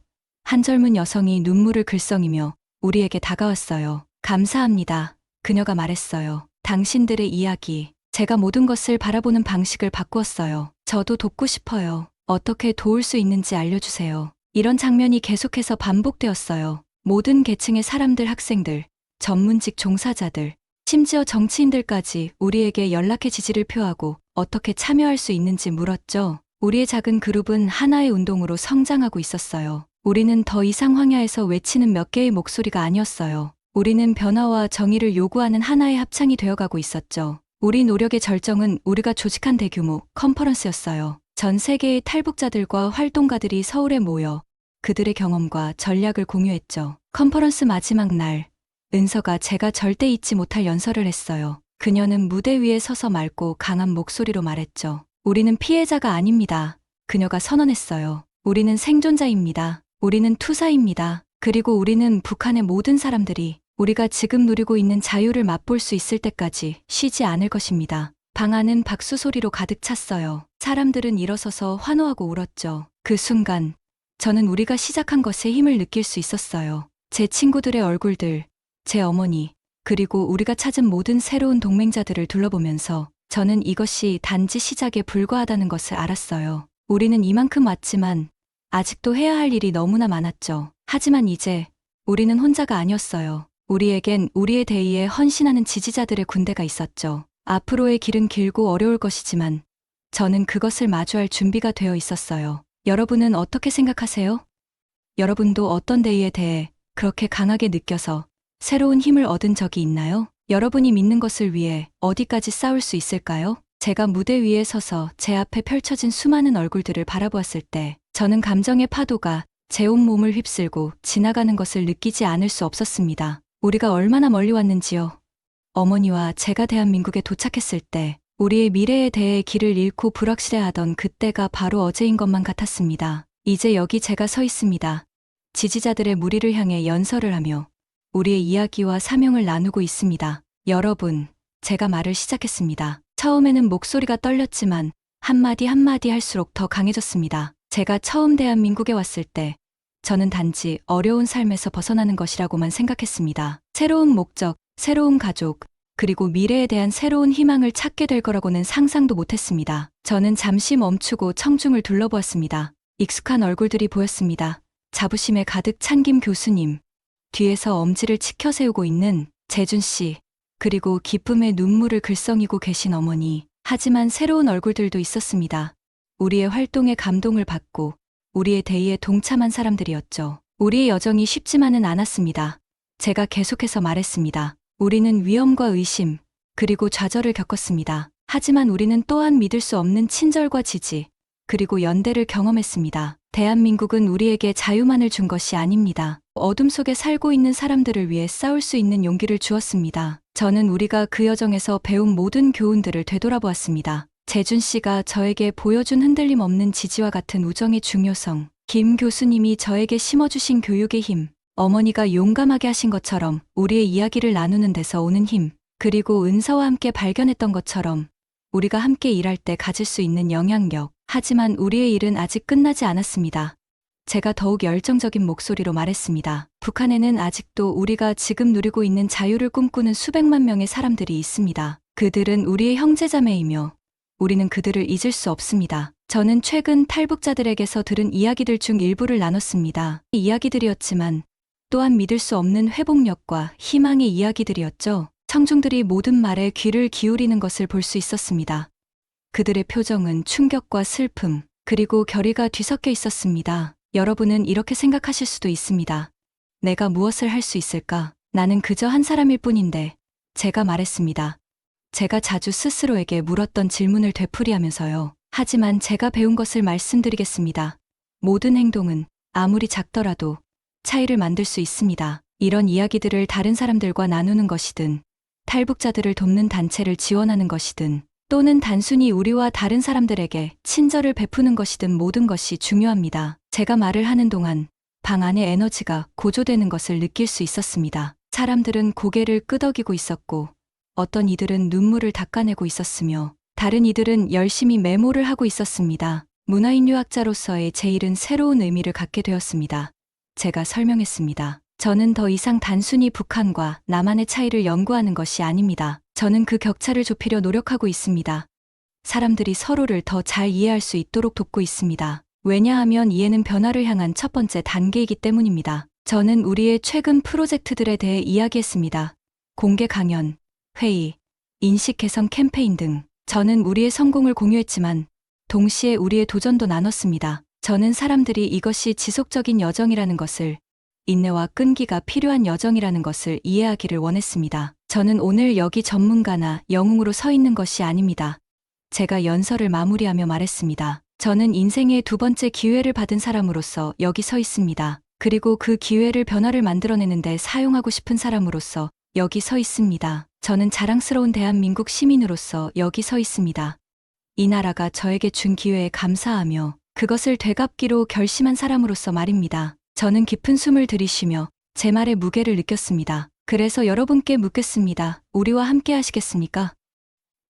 한 젊은 여성이 눈물을 글썽이며 우리에게 다가왔어요. 감사합니다. 그녀가 말했어요. 당신들의 이야기, 제가 모든 것을 바라보는 방식을 바꾸었어요. 저도 돕고 싶어요. 어떻게 도울 수 있는지 알려주세요. 이런 장면이 계속해서 반복되었어요. 모든 계층의 사람들, 학생들, 전문직 종사자들, 심지어 정치인들까지 우리에게 연락해 지지를 표하고 어떻게 참여할 수 있는지 물었죠. 우리의 작은 그룹은 하나의 운동으로 성장하고 있었어요. 우리는 더 이상 황야에서 외치는 몇 개의 목소리가 아니었어요. 우리는 변화와 정의를 요구하는 하나의 합창이 되어가고 있었죠. 우리 노력의 절정은 우리가 조직한 대규모 컨퍼런스였어요. 전 세계의 탈북자들과 활동가들이 서울에 모여 그들의 경험과 전략을 공유했죠. 컨퍼런스 마지막 날, 은서가 제가 절대 잊지 못할 연설을 했어요. 그녀는 무대 위에 서서 맑고 강한 목소리로 말했죠. 우리는 피해자가 아닙니다. 그녀가 선언했어요. 우리는 생존자입니다. 우리는 투사입니다. 그리고 우리는 북한의 모든 사람들이 우리가 지금 누리고 있는 자유를 맛볼 수 있을 때까지 쉬지 않을 것입니다. 방 안은 박수 소리로 가득 찼어요. 사람들은 일어서서 환호하고 울었죠. 그 순간 저는 우리가 시작한 것에 힘을 느낄 수 있었어요. 제 친구들의 얼굴들, 제 어머니, 그리고 우리가 찾은 모든 새로운 동맹자들을 둘러보면서 저는 이것이 단지 시작에 불과하다는 것을 알았어요. 우리는 이만큼 왔지만 아직도 해야 할 일이 너무나 많았죠. 하지만 이제 우리는 혼자가 아니었어요. 우리에겐 우리의 대의에 헌신하는 지지자들의 군대가 있었죠. 앞으로의 길은 길고 어려울 것이지만 저는 그것을 마주할 준비가 되어 있었어요. 여러분은 어떻게 생각하세요? 여러분도 어떤 대의에 대해 그렇게 강하게 느껴서 새로운 힘을 얻은 적이 있나요? 여러분이 믿는 것을 위해 어디까지 싸울 수 있을까요? 제가 무대 위에 서서 제 앞에 펼쳐진 수많은 얼굴들을 바라보았을 때 저는 감정의 파도가 제 온몸을 휩쓸고 지나가는 것을 느끼지 않을 수 없었습니다. 우리가 얼마나 멀리 왔는지요. 어머니와 제가 대한민국에 도착했을 때 우리의 미래에 대해 길을 잃고 불확실해하던 그때가 바로 어제인 것만 같았습니다. 이제 여기 제가 서 있습니다. 지지자들의 무리를 향해 연설을 하며 우리의 이야기와 사명을 나누고 있습니다. 여러분, 제가 말을 시작했습니다. 처음에는 목소리가 떨렸지만 한마디 한마디 할수록 더 강해졌습니다. 제가 처음 대한민국에 왔을 때 저는 단지 어려운 삶에서 벗어나는 것이라고만 생각했습니다. 새로운 목적, 새로운 가족, 그리고 미래에 대한 새로운 희망을 찾게 될 거라고는 상상도 못했습니다. 저는 잠시 멈추고 청중을 둘러보았습니다. 익숙한 얼굴들이 보였습니다. 자부심에 가득 찬 김 교수님, 뒤에서 엄지를 치켜 세우고 있는 재준 씨, 그리고 기쁨의 눈물을 글썽이고 계신 어머니. 하지만 새로운 얼굴들도 있었습니다. 우리의 활동에 감동을 받고 우리의 대의에 동참한 사람들이었죠. 우리의 여정이 쉽지만은 않았습니다. 제가 계속해서 말했습니다. 우리는 위험과 의심, 그리고 좌절을 겪었습니다. 하지만 우리는 또한 믿을 수 없는 친절과 지지, 그리고 연대를 경험했습니다. 대한민국은 우리에게 자유만을 준 것이 아닙니다. 어둠 속에 살고 있는 사람들을 위해 싸울 수 있는 용기를 주었습니다. 저는 우리가 그 여정에서 배운 모든 교훈들을 되돌아보았습니다. 재준 씨가 저에게 보여준 흔들림 없는 지지와 같은 우정의 중요성, 김 교수님이 저에게 심어주신 교육의 힘, 어머니가 용감하게 하신 것처럼 우리의 이야기를 나누는 데서 오는 힘, 그리고 은서와 함께 발견했던 것처럼 우리가 함께 일할 때 가질 수 있는 영향력. 하지만 우리의 일은 아직 끝나지 않았습니다. 제가 더욱 열정적인 목소리로 말했습니다. 북한에는 아직도 우리가 지금 누리고 있는 자유를 꿈꾸는 수백만 명의 사람들이 있습니다. 그들은 우리의 형제자매이며 우리는 그들을 잊을 수 없습니다. 저는 최근 탈북자들에게서 들은 이야기들 중 일부를 나눴습니다. 이야기들이었지만 또한 믿을 수 없는 회복력과 희망의 이야기들이었죠. 청중들이 모든 말에 귀를 기울이는 것을 볼 수 있었습니다. 그들의 표정은 충격과 슬픔, 그리고 결의가 뒤섞여 있었습니다. 여러분은 이렇게 생각하실 수도 있습니다. 내가 무엇을 할 수 있을까? 나는 그저 한 사람일 뿐인데. 제가 말했습니다. 제가 자주 스스로에게 물었던 질문을 되풀이하면서요. 하지만 제가 배운 것을 말씀드리겠습니다. 모든 행동은 아무리 작더라도 차이를 만들 수 있습니다. 이런 이야기들을 다른 사람들과 나누는 것이든, 탈북자들을 돕는 단체를 지원하는 것이든, 또는 단순히 우리와 다른 사람들에게 친절을 베푸는 것이든 모든 것이 중요합니다. 제가 말을 하는 동안 방 안의 에너지가 고조되는 것을 느낄 수 있었습니다. 사람들은 고개를 끄덕이고 있었고, 어떤 이들은 눈물을 닦아내고 있었으며, 다른 이들은 열심히 메모를 하고 있었습니다. 문화인 유학자로서의 제 일은 새로운 의미를 갖게 되었습니다. 제가 설명했습니다. 저는 더 이상 단순히 북한과 남한의 차이를 연구하는 것이 아닙니다. 저는 그 격차를 좁히려 노력하고 있습니다. 사람들이 서로를 더 잘 이해할 수 있도록 돕고 있습니다. 왜냐하면 이해는 변화를 향한 첫 번째 단계이기 때문입니다. 저는 우리의 최근 프로젝트들에 대해 이야기했습니다. 공개 강연, 회의, 인식 개선 캠페인 등. 저는 우리의 성공을 공유했지만 동시에 우리의 도전도 나눴습니다. 저는 사람들이 이것이 지속적인 여정이라는 것을, 인내와 끈기가 필요한 여정이라는 것을 이해하기를 원했습니다. 저는 오늘 여기 전문가나 영웅으로 서 있는 것이 아닙니다. 제가 연설을 마무리하며 말했습니다. 저는 인생의 두 번째 기회를 받은 사람으로서 여기 서 있습니다. 그리고 그 기회를 변화를 만들어내는데 사용하고 싶은 사람으로서 여기 서 있습니다. 저는 자랑스러운 대한민국 시민으로서 여기 서 있습니다. 이 나라가 저에게 준 기회에 감사하며 그것을 되갚기로 결심한 사람으로서 말입니다. 저는 깊은 숨을 들이쉬며 제 말의 무게를 느꼈습니다. 그래서 여러분께 묻겠습니다. 우리와 함께 하시겠습니까?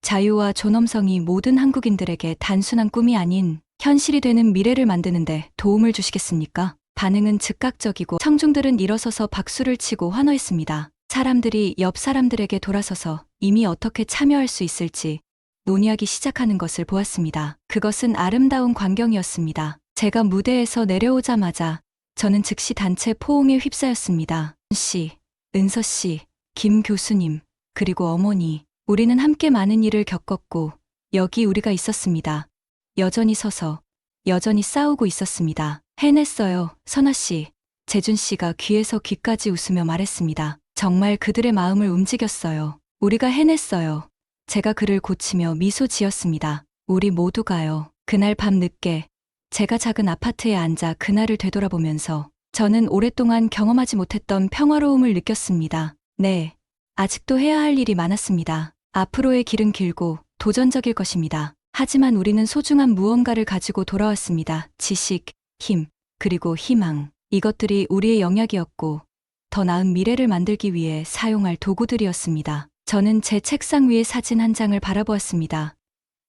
자유와 존엄성이 모든 한국인들에게 단순한 꿈이 아닌 현실이 되는 미래를 만드는데 도움을 주시겠습니까? 반응은 즉각적이고 청중들은 일어서서 박수를 치고 환호했습니다. 사람들이 옆 사람들에게 돌아서서 이미 어떻게 참여할 수 있을지 논의하기 시작하는 것을 보았습니다. 그것은 아름다운 광경이었습니다. 제가 무대에서 내려오자마자 저는 즉시 단체 포옹에 휩싸였습니다. 씨, 은서 씨, 김 교수님, 그리고 어머니, 우리는 함께 많은 일을 겪었고 여기 우리가 있었습니다. 여전히 서서, 여전히 싸우고 있었습니다. 해냈어요, 선아 씨. 재준 씨가 귀에서 귀까지 웃으며 말했습니다. 정말 그들의 마음을 움직였어요. 우리가 해냈어요. 제가 그를 고치며 미소 지었습니다. 우리 모두가요. 그날 밤 늦게 제가 작은 아파트에 앉아 그날을 되돌아보면서 저는 오랫동안 경험하지 못했던 평화로움을 느꼈습니다. 네, 아직도 해야 할 일이 많았습니다. 앞으로의 길은 길고 도전적일 것입니다. 하지만 우리는 소중한 무언가를 가지고 돌아왔습니다. 지식, 힘, 그리고 희망. 이것들이 우리의 영역이었고 더 나은 미래를 만들기 위해 사용할 도구들이었습니다. 저는 제 책상 위의 사진 한 장을 바라보았습니다.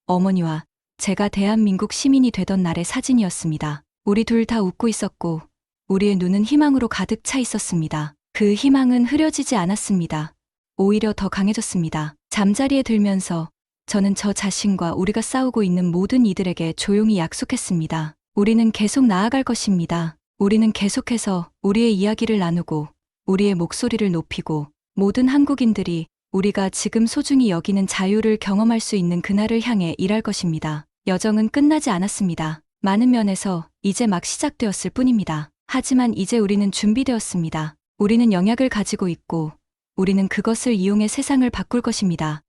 어머니와 제가 대한민국 시민이 되던 날의 사진이었습니다. 우리 둘 다 웃고 있었고 우리의 눈은 희망으로 가득 차 있었습니다. 그 희망은 흐려지지 않았습니다. 오히려 더 강해졌습니다. 잠자리에 들면서 저는 저 자신과 우리가 싸우고 있는 모든 이들에게 조용히 약속했습니다. 우리는 계속 나아갈 것입니다. 우리는 계속해서 우리의 이야기를 나누고 우리의 목소리를 높이고 모든 한국인들이 우리가 지금 소중히 여기는 자유를 경험할 수 있는 그날을 향해 일할 것입니다. 여정은 끝나지 않았습니다. 많은 면에서 이제 막 시작되었을 뿐입니다. 하지만 이제 우리는 준비되었습니다. 우리는 영약을 가지고 있고 우리는 그것을 이용해 세상을 바꿀 것입니다.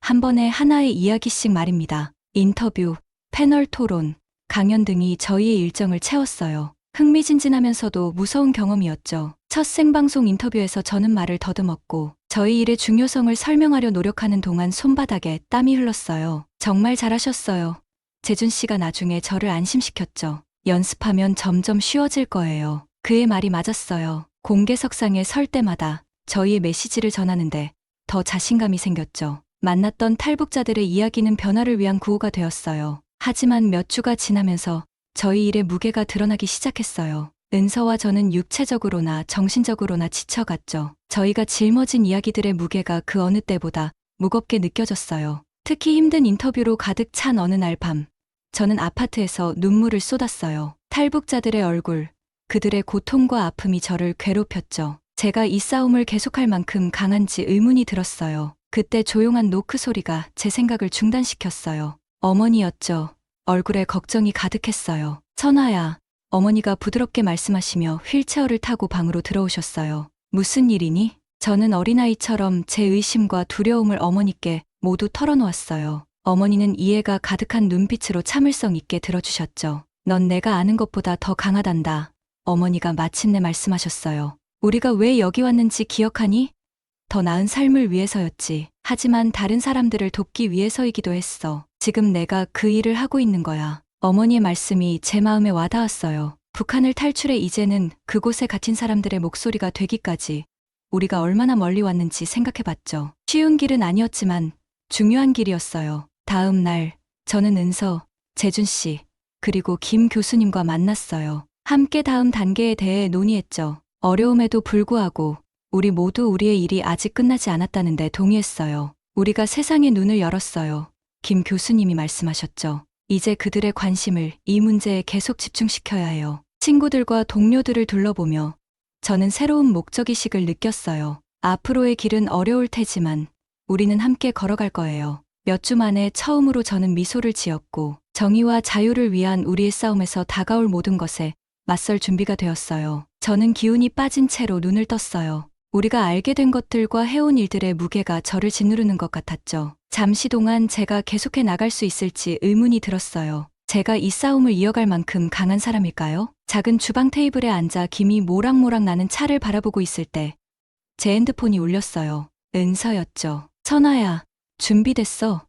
한 번에 하나의 이야기씩 말입니다. 인터뷰, 패널 토론, 강연 등이 저희의 일정을 채웠어요. 흥미진진하면서도 무서운 경험이었죠. 첫 생방송 인터뷰에서 저는 말을 더듬었고 저희 일의 중요성을 설명하려 노력하는 동안 손바닥에 땀이 흘렀어요. 정말 잘하셨어요. 재준 씨가 나중에 저를 안심시켰죠. 연습하면 점점 쉬워질 거예요. 그의 말이 맞았어요. 공개석상에 설 때마다 저희의 메시지를 전하는데 더 자신감이 생겼죠. 만났던 탈북자들의 이야기는 변화를 위한 구호가 되었어요. 하지만 몇 주가 지나면서 저희 일의 무게가 드러나기 시작했어요. 은서와 저는 육체적으로나 정신적으로나 지쳐갔죠. 저희가 짊어진 이야기들의 무게가 그 어느 때보다 무겁게 느껴졌어요. 특히 힘든 인터뷰로 가득 찬 어느 날 밤, 저는 아파트에서 눈물을 쏟았어요. 탈북자들의 얼굴, 그들의 고통과 아픔이 저를 괴롭혔죠. 제가 이 싸움을 계속할 만큼 강한지 의문이 들었어요. 그때 조용한 노크 소리가 제 생각을 중단시켰어요. 어머니였죠. 얼굴에 걱정이 가득했어요. 선아야, 어머니가 부드럽게 말씀하시며 휠체어를 타고 방으로 들어오셨어요. 무슨 일이니? 저는 어린아이처럼 제 의심과 두려움을 어머니께 모두 털어놓았어요. 어머니는 이해가 가득한 눈빛으로 참을성 있게 들어주셨죠. 넌 내가 아는 것보다 더 강하단다. 어머니가 마침내 말씀하셨어요. 우리가 왜 여기 왔는지 기억하니? 더 나은 삶을 위해서였지. 하지만 다른 사람들을 돕기 위해서이기도 했어. 지금 내가 그 일을 하고 있는 거야. 어머니의 말씀이 제 마음에 와닿았어요. 북한을 탈출해 이제는 그곳에 갇힌 사람들의 목소리가 되기까지 우리가 얼마나 멀리 왔는지 생각해봤죠. 쉬운 길은 아니었지만 중요한 길이었어요. 다음 날 저는 은서, 재준 씨, 그리고 김 교수님과 만났어요. 함께 다음 단계에 대해 논의했죠. 어려움에도 불구하고 우리 모두 우리의 일이 아직 끝나지 않았다는데 동의했어요. 우리가 세상의 눈을 열었어요. 김 교수님이 말씀하셨죠. 이제 그들의 관심을 이 문제에 계속 집중시켜야 해요. 친구들과 동료들을 둘러보며 저는 새로운 목적의식을 느꼈어요. 앞으로의 길은 어려울 테지만 우리는 함께 걸어갈 거예요. 몇 주 만에 처음으로 저는 미소를 지었고 정의와 자유를 위한 우리의 싸움에서 다가올 모든 것에 맞설 준비가 되었어요. 저는 기운이 빠진 채로 눈을 떴어요. 우리가 알게 된 것들과 해온 일들의 무게가 저를 짓누르는 것 같았죠. 잠시 동안 제가 계속해 나갈 수 있을지 의문이 들었어요. 제가 이 싸움을 이어갈 만큼 강한 사람일까요? 작은 주방 테이블에 앉아 김이 모락모락 나는 차를 바라보고 있을 때 제 핸드폰이 울렸어요. 은서였죠. 선아야, 준비됐어.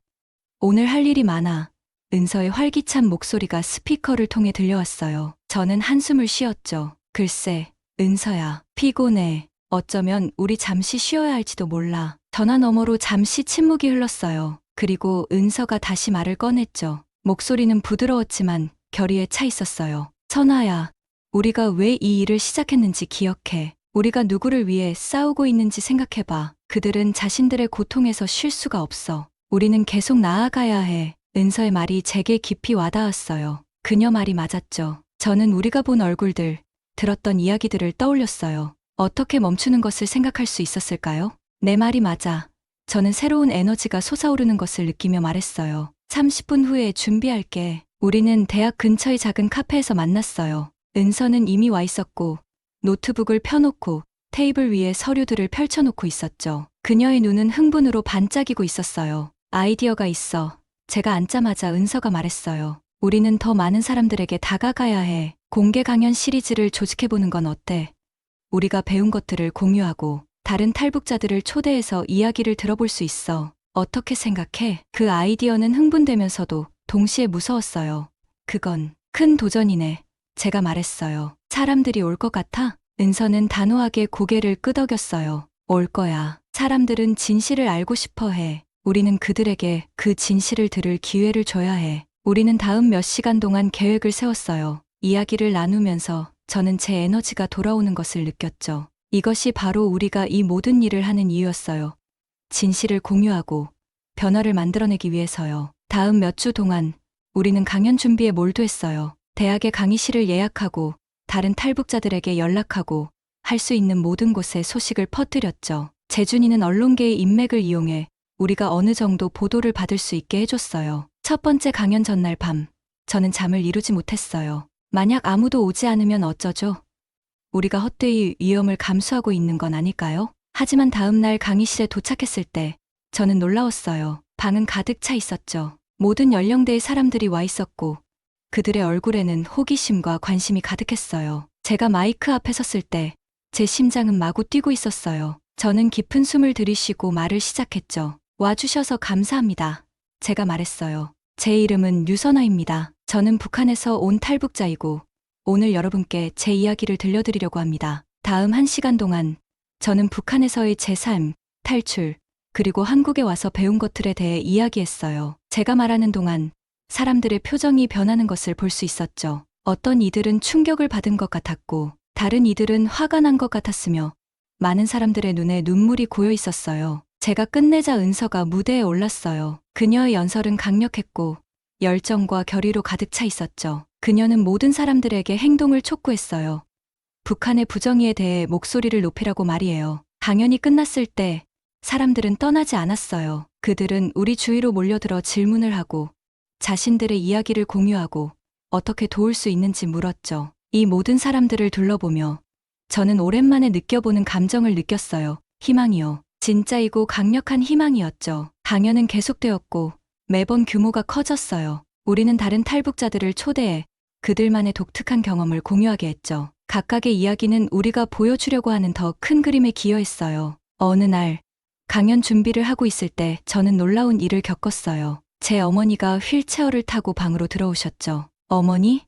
오늘 할 일이 많아. 은서의 활기찬 목소리가 스피커를 통해 들려왔어요. 저는 한숨을 쉬었죠. 글쎄, 은서야, 피곤해. 어쩌면 우리 잠시 쉬어야 할지도 몰라. 전화 너머로 잠시 침묵이 흘렀어요. 그리고 은서가 다시 말을 꺼냈죠. 목소리는 부드러웠지만 결의에 차 있었어요. 선아야, 우리가 왜 이 일을 시작했는지 기억해. 우리가 누구를 위해 싸우고 있는지 생각해봐. 그들은 자신들의 고통에서 쉴 수가 없어. 우리는 계속 나아가야 해. 은서의 말이 제게 깊이 와닿았어요. 그녀 말이 맞았죠. 저는 우리가 본 얼굴들, 들었던 이야기들을 떠올렸어요. 어떻게 멈추는 것을 생각할 수 있었을까요? 내 말이 맞아. 저는 새로운 에너지가 솟아오르는 것을 느끼며 말했어요. 30분 후에 준비할게. 우리는 대학 근처의 작은 카페에서 만났어요. 은서는 이미 와 있었고 노트북을 펴놓고 테이블 위에 서류들을 펼쳐놓고 있었죠. 그녀의 눈은 흥분으로 반짝이고 있었어요. 아이디어가 있어. 제가 앉자마자 은서가 말했어요. 우리는 더 많은 사람들에게 다가가야 해. 공개 강연 시리즈를 조직해보는 건 어때? 우리가 배운 것들을 공유하고 다른 탈북자들을 초대해서 이야기를 들어볼 수 있어. 어떻게 생각해? 그 아이디어는 흥분되면서도 동시에 무서웠어요. 그건 큰 도전이네. 제가 말했어요. 사람들이 올 것 같아? 은서는 단호하게 고개를 끄덕였어요. 올 거야. 사람들은 진실을 알고 싶어 해. 우리는 그들에게 그 진실을 들을 기회를 줘야 해. 우리는 다음 몇 시간 동안 계획을 세웠어요. 이야기를 나누면서 저는 제 에너지가 돌아오는 것을 느꼈죠. 이것이 바로 우리가 이 모든 일을 하는 이유였어요. 진실을 공유하고 변화를 만들어내기 위해서요. 다음 몇 주 동안 우리는 강연 준비에 몰두했어요. 대학의 강의실을 예약하고 다른 탈북자들에게 연락하고 할 수 있는 모든 곳에 소식을 퍼뜨렸죠. 재준이는 언론계의 인맥을 이용해 우리가 어느 정도 보도를 받을 수 있게 해줬어요. 첫 번째 강연 전날 밤, 저는 잠을 이루지 못했어요. 만약 아무도 오지 않으면 어쩌죠? 우리가 헛되이 위험을 감수하고 있는 건 아닐까요? 하지만 다음 날 강의실에 도착했을 때 저는 놀라웠어요. 방은 가득 차 있었죠. 모든 연령대의 사람들이 와 있었고 그들의 얼굴에는 호기심과 관심이 가득했어요. 제가 마이크 앞에 섰을 때 제 심장은 마구 뛰고 있었어요. 저는 깊은 숨을 들이쉬고 말을 시작했죠. 와주셔서 감사합니다. 제가 말했어요. 제 이름은 류선아입니다. 저는 북한에서 온 탈북자이고 오늘 여러분께 제 이야기를 들려드리려고 합니다. 다음 1시간 동안 저는 북한에서의 제 삶, 탈출, 그리고 한국에 와서 배운 것들에 대해 이야기했어요. 제가 말하는 동안 사람들의 표정이 변하는 것을 볼 수 있었죠. 어떤 이들은 충격을 받은 것 같았고 다른 이들은 화가 난 것 같았으며 많은 사람들의 눈에 눈물이 고여 있었어요. 제가 끝내자 은서가 무대에 올랐어요. 그녀의 연설은 강력했고 열정과 결의로 가득 차 있었죠. 그녀는 모든 사람들에게 행동을 촉구했어요. 북한의 부정의에 대해 목소리를 높이라고 말이에요. 강연이 끝났을 때 사람들은 떠나지 않았어요. 그들은 우리 주위로 몰려들어 질문을 하고 자신들의 이야기를 공유하고 어떻게 도울 수 있는지 물었죠. 이 모든 사람들을 둘러보며 저는 오랜만에 느껴보는 감정을 느꼈어요. 희망이요. 진짜이고 강력한 희망이었죠. 강연은 계속되었고 매번 규모가 커졌어요. 우리는 다른 탈북자들을 초대해 그들만의 독특한 경험을 공유하게 했죠. 각각의 이야기는 우리가 보여주려고 하는 더 큰 그림에 기여했어요. 어느 날 강연 준비를 하고 있을 때 저는 놀라운 일을 겪었어요. 제 어머니가 휠체어를 타고 방으로 들어오셨죠. 어머니?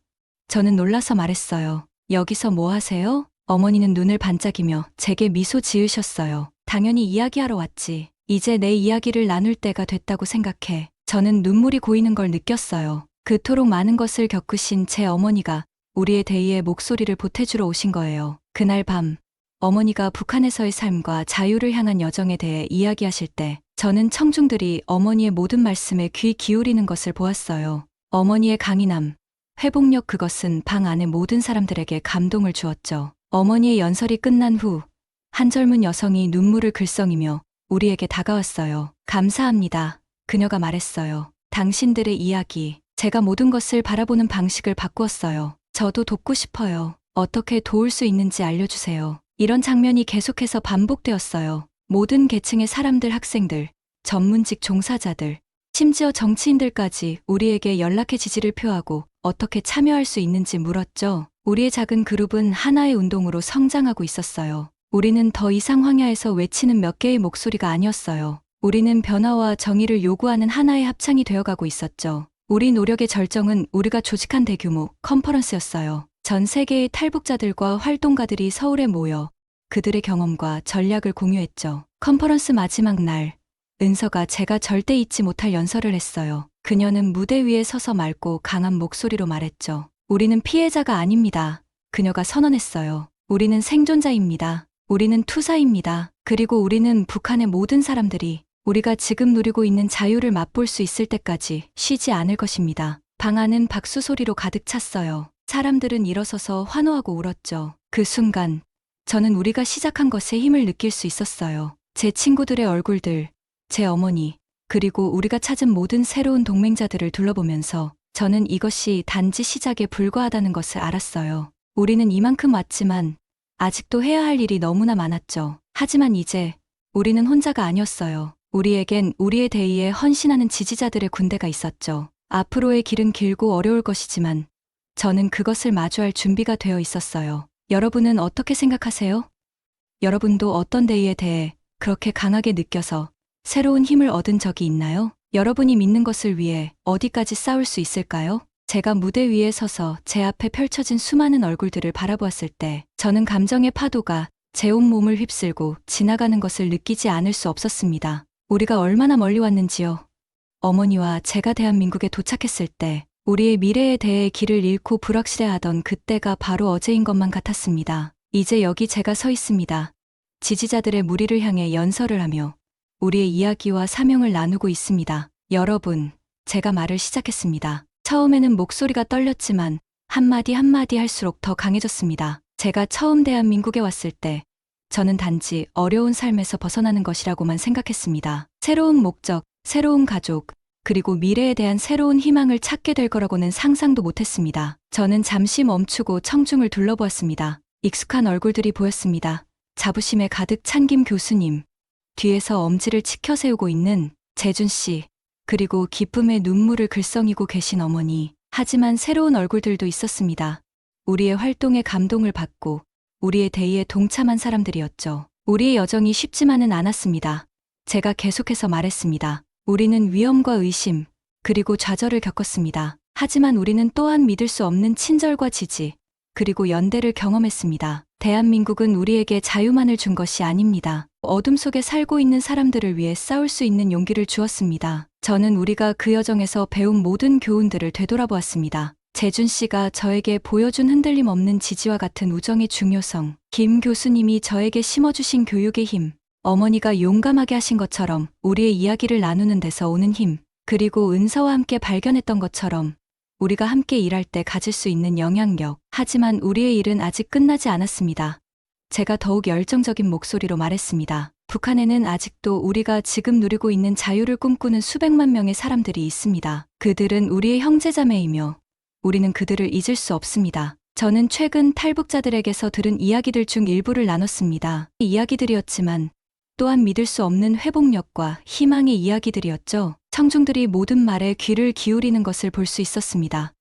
저는 놀라서 말했어요. 여기서 뭐 하세요? 어머니는 눈을 반짝이며 제게 미소 지으셨어요. 당연히 이야기하러 왔지. 이제 내 이야기를 나눌 때가 됐다고 생각해. 저는 눈물이 고이는 걸 느꼈어요. 그토록 많은 것을 겪으신 제 어머니가 우리의 대의에 목소리를 보태주러 오신 거예요. 그날 밤 어머니가 북한에서의 삶과 자유를 향한 여정에 대해 이야기하실 때 저는 청중들이 어머니의 모든 말씀에 귀 기울이는 것을 보았어요. 어머니의 강인함, 회복력, 그것은 방 안의 모든 사람들에게 감동을 주었죠. 어머니의 연설이 끝난 후 한 젊은 여성이 눈물을 글썽이며 우리에게 다가왔어요. 감사합니다. 그녀가 말했어요. 당신들의 이야기, 제가 모든 것을 바라보는 방식을 바꾸었어요. 저도 돕고 싶어요. 어떻게 도울 수 있는지 알려주세요. 이런 장면이 계속해서 반복되었어요. 모든 계층의 사람들, 학생들, 전문직 종사자들, 심지어 정치인들까지 우리에게 연락해 지지를 표하고 어떻게 참여할 수 있는지 물었죠. 우리의 작은 그룹은 하나의 운동으로 성장하고 있었어요. 우리는 더 이상 황야에서 외치는 몇 개의 목소리가 아니었어요. 우리는 변화와 정의를 요구하는 하나의 합창이 되어가고 있었죠. 우리 노력의 절정은 우리가 조직한 대규모 컨퍼런스였어요. 전 세계의 탈북자들과 활동가들이 서울에 모여 그들의 경험과 전략을 공유했죠. 컨퍼런스 마지막 날, 은서가 제가 절대 잊지 못할 연설을 했어요. 그녀는 무대 위에 서서 맑고 강한 목소리로 말했죠. 우리는 피해자가 아닙니다. 그녀가 선언했어요. 우리는 생존자입니다. 우리는 투사입니다. 그리고 우리는 북한의 모든 사람들이 우리가 지금 누리고 있는 자유를 맛볼 수 있을 때까지 쉬지 않을 것입니다. 방 안은 박수 소리로 가득 찼어요. 사람들은 일어서서 환호하고 울었죠. 그 순간 저는 우리가 시작한 것에 힘을 느낄 수 있었어요. 제 친구들의 얼굴들, 제 어머니, 그리고 우리가 찾은 모든 새로운 동맹자들을 둘러보면서 저는 이것이 단지 시작에 불과하다는 것을 알았어요. 우리는 이만큼 왔지만 아직도 해야 할 일이 너무나 많았죠. 하지만 이제 우리는 혼자가 아니었어요. 우리에겐 우리의 대의에 헌신하는 지지자들의 군대가 있었죠. 앞으로의 길은 길고 어려울 것이지만 저는 그것을 마주할 준비가 되어 있었어요. 여러분은 어떻게 생각하세요? 여러분도 어떤 대의에 대해 그렇게 강하게 느껴서 새로운 힘을 얻은 적이 있나요? 여러분이 믿는 것을 위해 어디까지 싸울 수 있을까요? 제가 무대 위에 서서 제 앞에 펼쳐진 수많은 얼굴들을 바라보았을 때 저는 감정의 파도가 제 온몸을 휩쓸고 지나가는 것을 느끼지 않을 수 없었습니다. 우리가 얼마나 멀리 왔는지요. 어머니와 제가 대한민국에 도착했을 때 우리의 미래에 대해 길을 잃고 불확실해하던 그때가 바로 어제인 것만 같았습니다. 이제 여기 제가 서 있습니다. 지지자들의 무리를 향해 연설을 하며 우리의 이야기와 사명을 나누고 있습니다. 여러분, 제가 말을 시작했습니다. 처음에는 목소리가 떨렸지만 한마디 한마디 할수록 더 강해졌습니다. 제가 처음 대한민국에 왔을 때 저는 단지 어려운 삶에서 벗어나는 것이라고만 생각했습니다. 새로운 목적, 새로운 가족, 그리고 미래에 대한 새로운 희망을 찾게 될 거라고는 상상도 못했습니다. 저는 잠시 멈추고 청중을 둘러보았습니다. 익숙한 얼굴들이 보였습니다. 자부심에 가득 찬 김 교수님, 뒤에서 엄지를 치켜 세우고 있는 재준 씨, 그리고 기쁨의 눈물을 글썽이고 계신 어머니. 하지만 새로운 얼굴들도 있었습니다. 우리의 활동에 감동을 받고 우리의 대의에 동참한 사람들이었죠. 우리의 여정이 쉽지만은 않았습니다. 제가 계속해서 말했습니다. 우리는 위험과 의심, 그리고 좌절을 겪었습니다. 하지만 우리는 또한 믿을 수 없는 친절과 지지, 그리고 연대를 경험했습니다. 대한민국은 우리에게 자유만을 준 것이 아닙니다. 어둠 속에 살고 있는 사람들을 위해 싸울 수 있는 용기를 주었습니다. 저는 우리가 그 여정에서 배운 모든 교훈들을 되돌아보았습니다. 재준 씨가 저에게 보여준 흔들림 없는 지지와 같은 우정의 중요성, 김 교수님이 저에게 심어주신 교육의 힘, 어머니가 용감하게 하신 것처럼 우리의 이야기를 나누는 데서 오는 힘, 그리고 은서와 함께 발견했던 것처럼 우리가 함께 일할 때 가질 수 있는 영향력. 하지만 우리의 일은 아직 끝나지 않았습니다. 제가 더욱 열정적인 목소리로 말했습니다. 북한에는 아직도 우리가 지금 누리고 있는 자유를 꿈꾸는 수백만 명의 사람들이 있습니다. 그들은 우리의 형제자매이며 우리는 그들을 잊을 수 없습니다. 저는 최근 탈북자들에게서 들은 이야기들 중 일부를 나눴습니다. 이야기들이었지만 또한 믿을 수 없는 회복력과 희망의 이야기들이었죠. 청중들이 모든 말에 귀를 기울이는 것을 볼 수 있었습니다.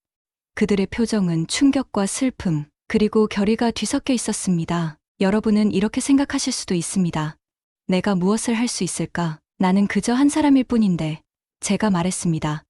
그들의 표정은 충격과 슬픔, 그리고 결의가 뒤섞여 있었습니다. 여러분은 이렇게 생각하실 수도 있습니다. 내가 무엇을 할 수 있을까? 나는 그저 한 사람일 뿐인데. 제가 말했습니다.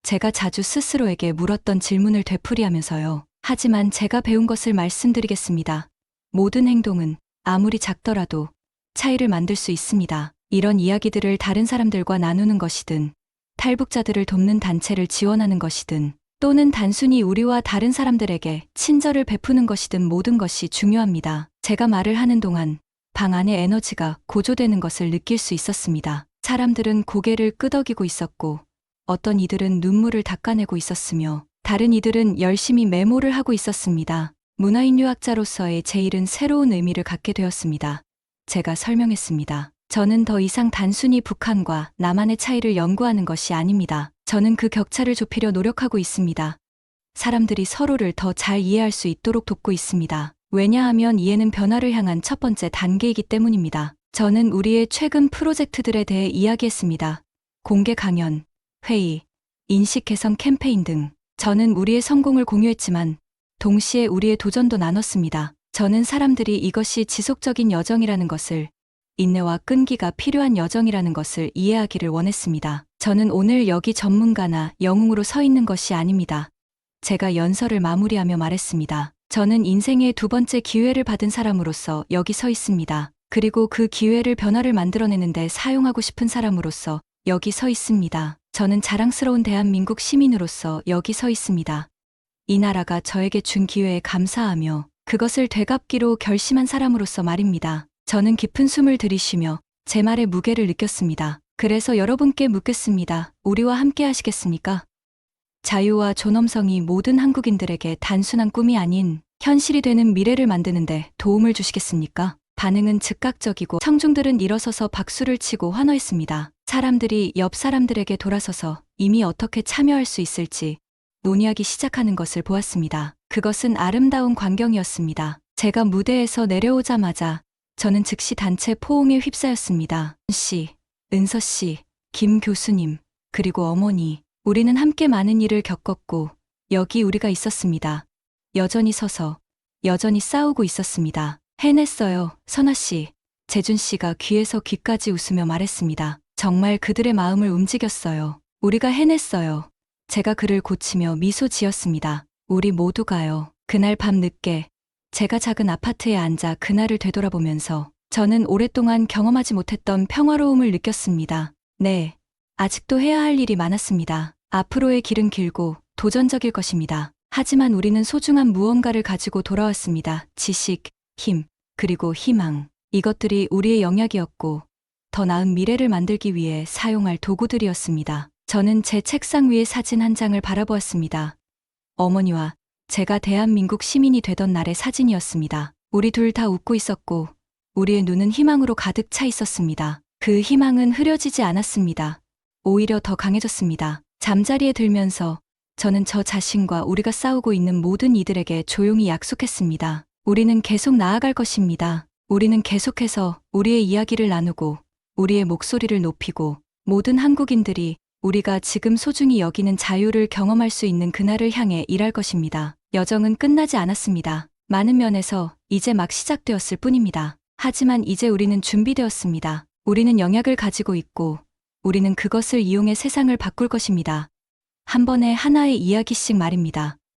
제가 자주 스스로에게 물었던 질문을 되풀이하면서요. 하지만 제가 배운 것을 말씀드리겠습니다. 모든 행동은 아무리 작더라도 차이를 만들 수 있습니다. 이런 이야기들을 다른 사람들과 나누는 것이든, 탈북자들을 돕는 단체를 지원하는 것이든, 또는 단순히 우리와 다른 사람들에게 친절을 베푸는 것이든 모든 것이 중요합니다. 제가 말을 하는 동안 방 안의 에너지가 고조되는 것을 느낄 수 있었습니다. 사람들은 고개를 끄덕이고 있었고, 어떤 이들은 눈물을 닦아내고 있었으며, 다른 이들은 열심히 메모를 하고 있었습니다. 문화인 유학자로서의 제 일은 새로운 의미를 갖게 되었습니다. 제가 설명했습니다. 저는 더 이상 단순히 북한과 남한의 차이를 연구하는 것이 아닙니다. 저는 그 격차를 좁히려 노력하고 있습니다. 사람들이 서로를 더 잘 이해할 수 있도록 돕고 있습니다. 왜냐하면 이해는 변화를 향한 첫 번째 단계이기 때문입니다. 저는 우리의 최근 프로젝트들에 대해 이야기했습니다. 공개 강연, 회의, 인식 개선 캠페인 등. 저는 우리의 성공을 공유했지만 동시에 우리의 도전도 나눴습니다. 저는 사람들이 이것이 지속적인 여정이라는 것을, 인내와 끈기가 필요한 여정이라는 것을 이해하기를 원했습니다. 저는 오늘 여기 전문가나 영웅으로 서 있는 것이 아닙니다. 제가 연설을 마무리하며 말했습니다. 저는 인생의 두 번째 기회를 받은 사람으로서 여기 서 있습니다. 그리고 그 기회를 변화를 만들어내는데 사용하고 싶은 사람으로서 여기 서 있습니다. 저는 자랑스러운 대한민국 시민으로서 여기 서 있습니다. 이 나라가 저에게 준 기회에 감사하며 그것을 되갚기로 결심한 사람으로서 말입니다. 저는 깊은 숨을 들이쉬며 제 말의 무게를 느꼈습니다. 그래서 여러분께 묻겠습니다. 우리와 함께 하시겠습니까? 자유와 존엄성이 모든 한국인들에게 단순한 꿈이 아닌 현실이 되는 미래를 만드는데 도움을 주시겠습니까? 반응은 즉각적이고 청중들은 일어서서 박수를 치고 환호했습니다. 사람들이 옆 사람들에게 돌아서서 이미 어떻게 참여할 수 있을지 논의하기 시작하는 것을 보았습니다. 그것은 아름다운 광경이었습니다. 제가 무대에서 내려오자마자 저는 즉시 단체 포옹에 휩싸였습니다. 씨, 은서 씨, 김 교수님, 그리고 어머니. 우리는 함께 많은 일을 겪었고 여기 우리가 있었습니다. 여전히 서서 여전히 싸우고 있었습니다. 해냈어요, 선아 씨. 재준 씨가 귀에서 귀까지 웃으며 말했습니다. 정말 그들의 마음을 움직였어요. 우리가 해냈어요. 제가 그를 고치며 미소 지었습니다. 우리 모두가요. 그날 밤 늦게 제가 작은 아파트에 앉아 그날을 되돌아보면서 저는 오랫동안 경험하지 못했던 평화로움을 느꼈습니다. 네, 아직도 해야 할 일이 많았습니다. 앞으로의 길은 길고 도전적일 것입니다. 하지만 우리는 소중한 무언가를 가지고 돌아왔습니다. 지식, 힘, 그리고 희망. 이것들이 우리의 영역이었고 더 나은 미래를 만들기 위해 사용할 도구들이었습니다. 저는 제 책상 위의 사진 한 장을 바라보았습니다. 어머니와 제가 대한민국 시민이 되던 날의 사진이었습니다. 우리 둘 다 웃고 있었고 우리의 눈은 희망으로 가득 차 있었습니다. 그 희망은 흐려지지 않았습니다. 오히려 더 강해졌습니다. 잠자리에 들면서 저는 저 자신과 우리가 싸우고 있는 모든 이들에게 조용히 약속했습니다. 우리는 계속 나아갈 것입니다. 우리는 계속해서 우리의 이야기를 나누고 우리의 목소리를 높이고 모든 한국인들이 우리가 지금 소중히 여기는 자유를 경험할 수 있는 그날을 향해 일할 것입니다. 여정은 끝나지 않았습니다. 많은 면에서 이제 막 시작되었을 뿐입니다. 하지만 이제 우리는 준비되었습니다. 우리는 영약을 가지고 있고 우리는 그것을 이용해 세상을 바꿀 것입니다. 한 번에 하나의 이야기씩 말입니다.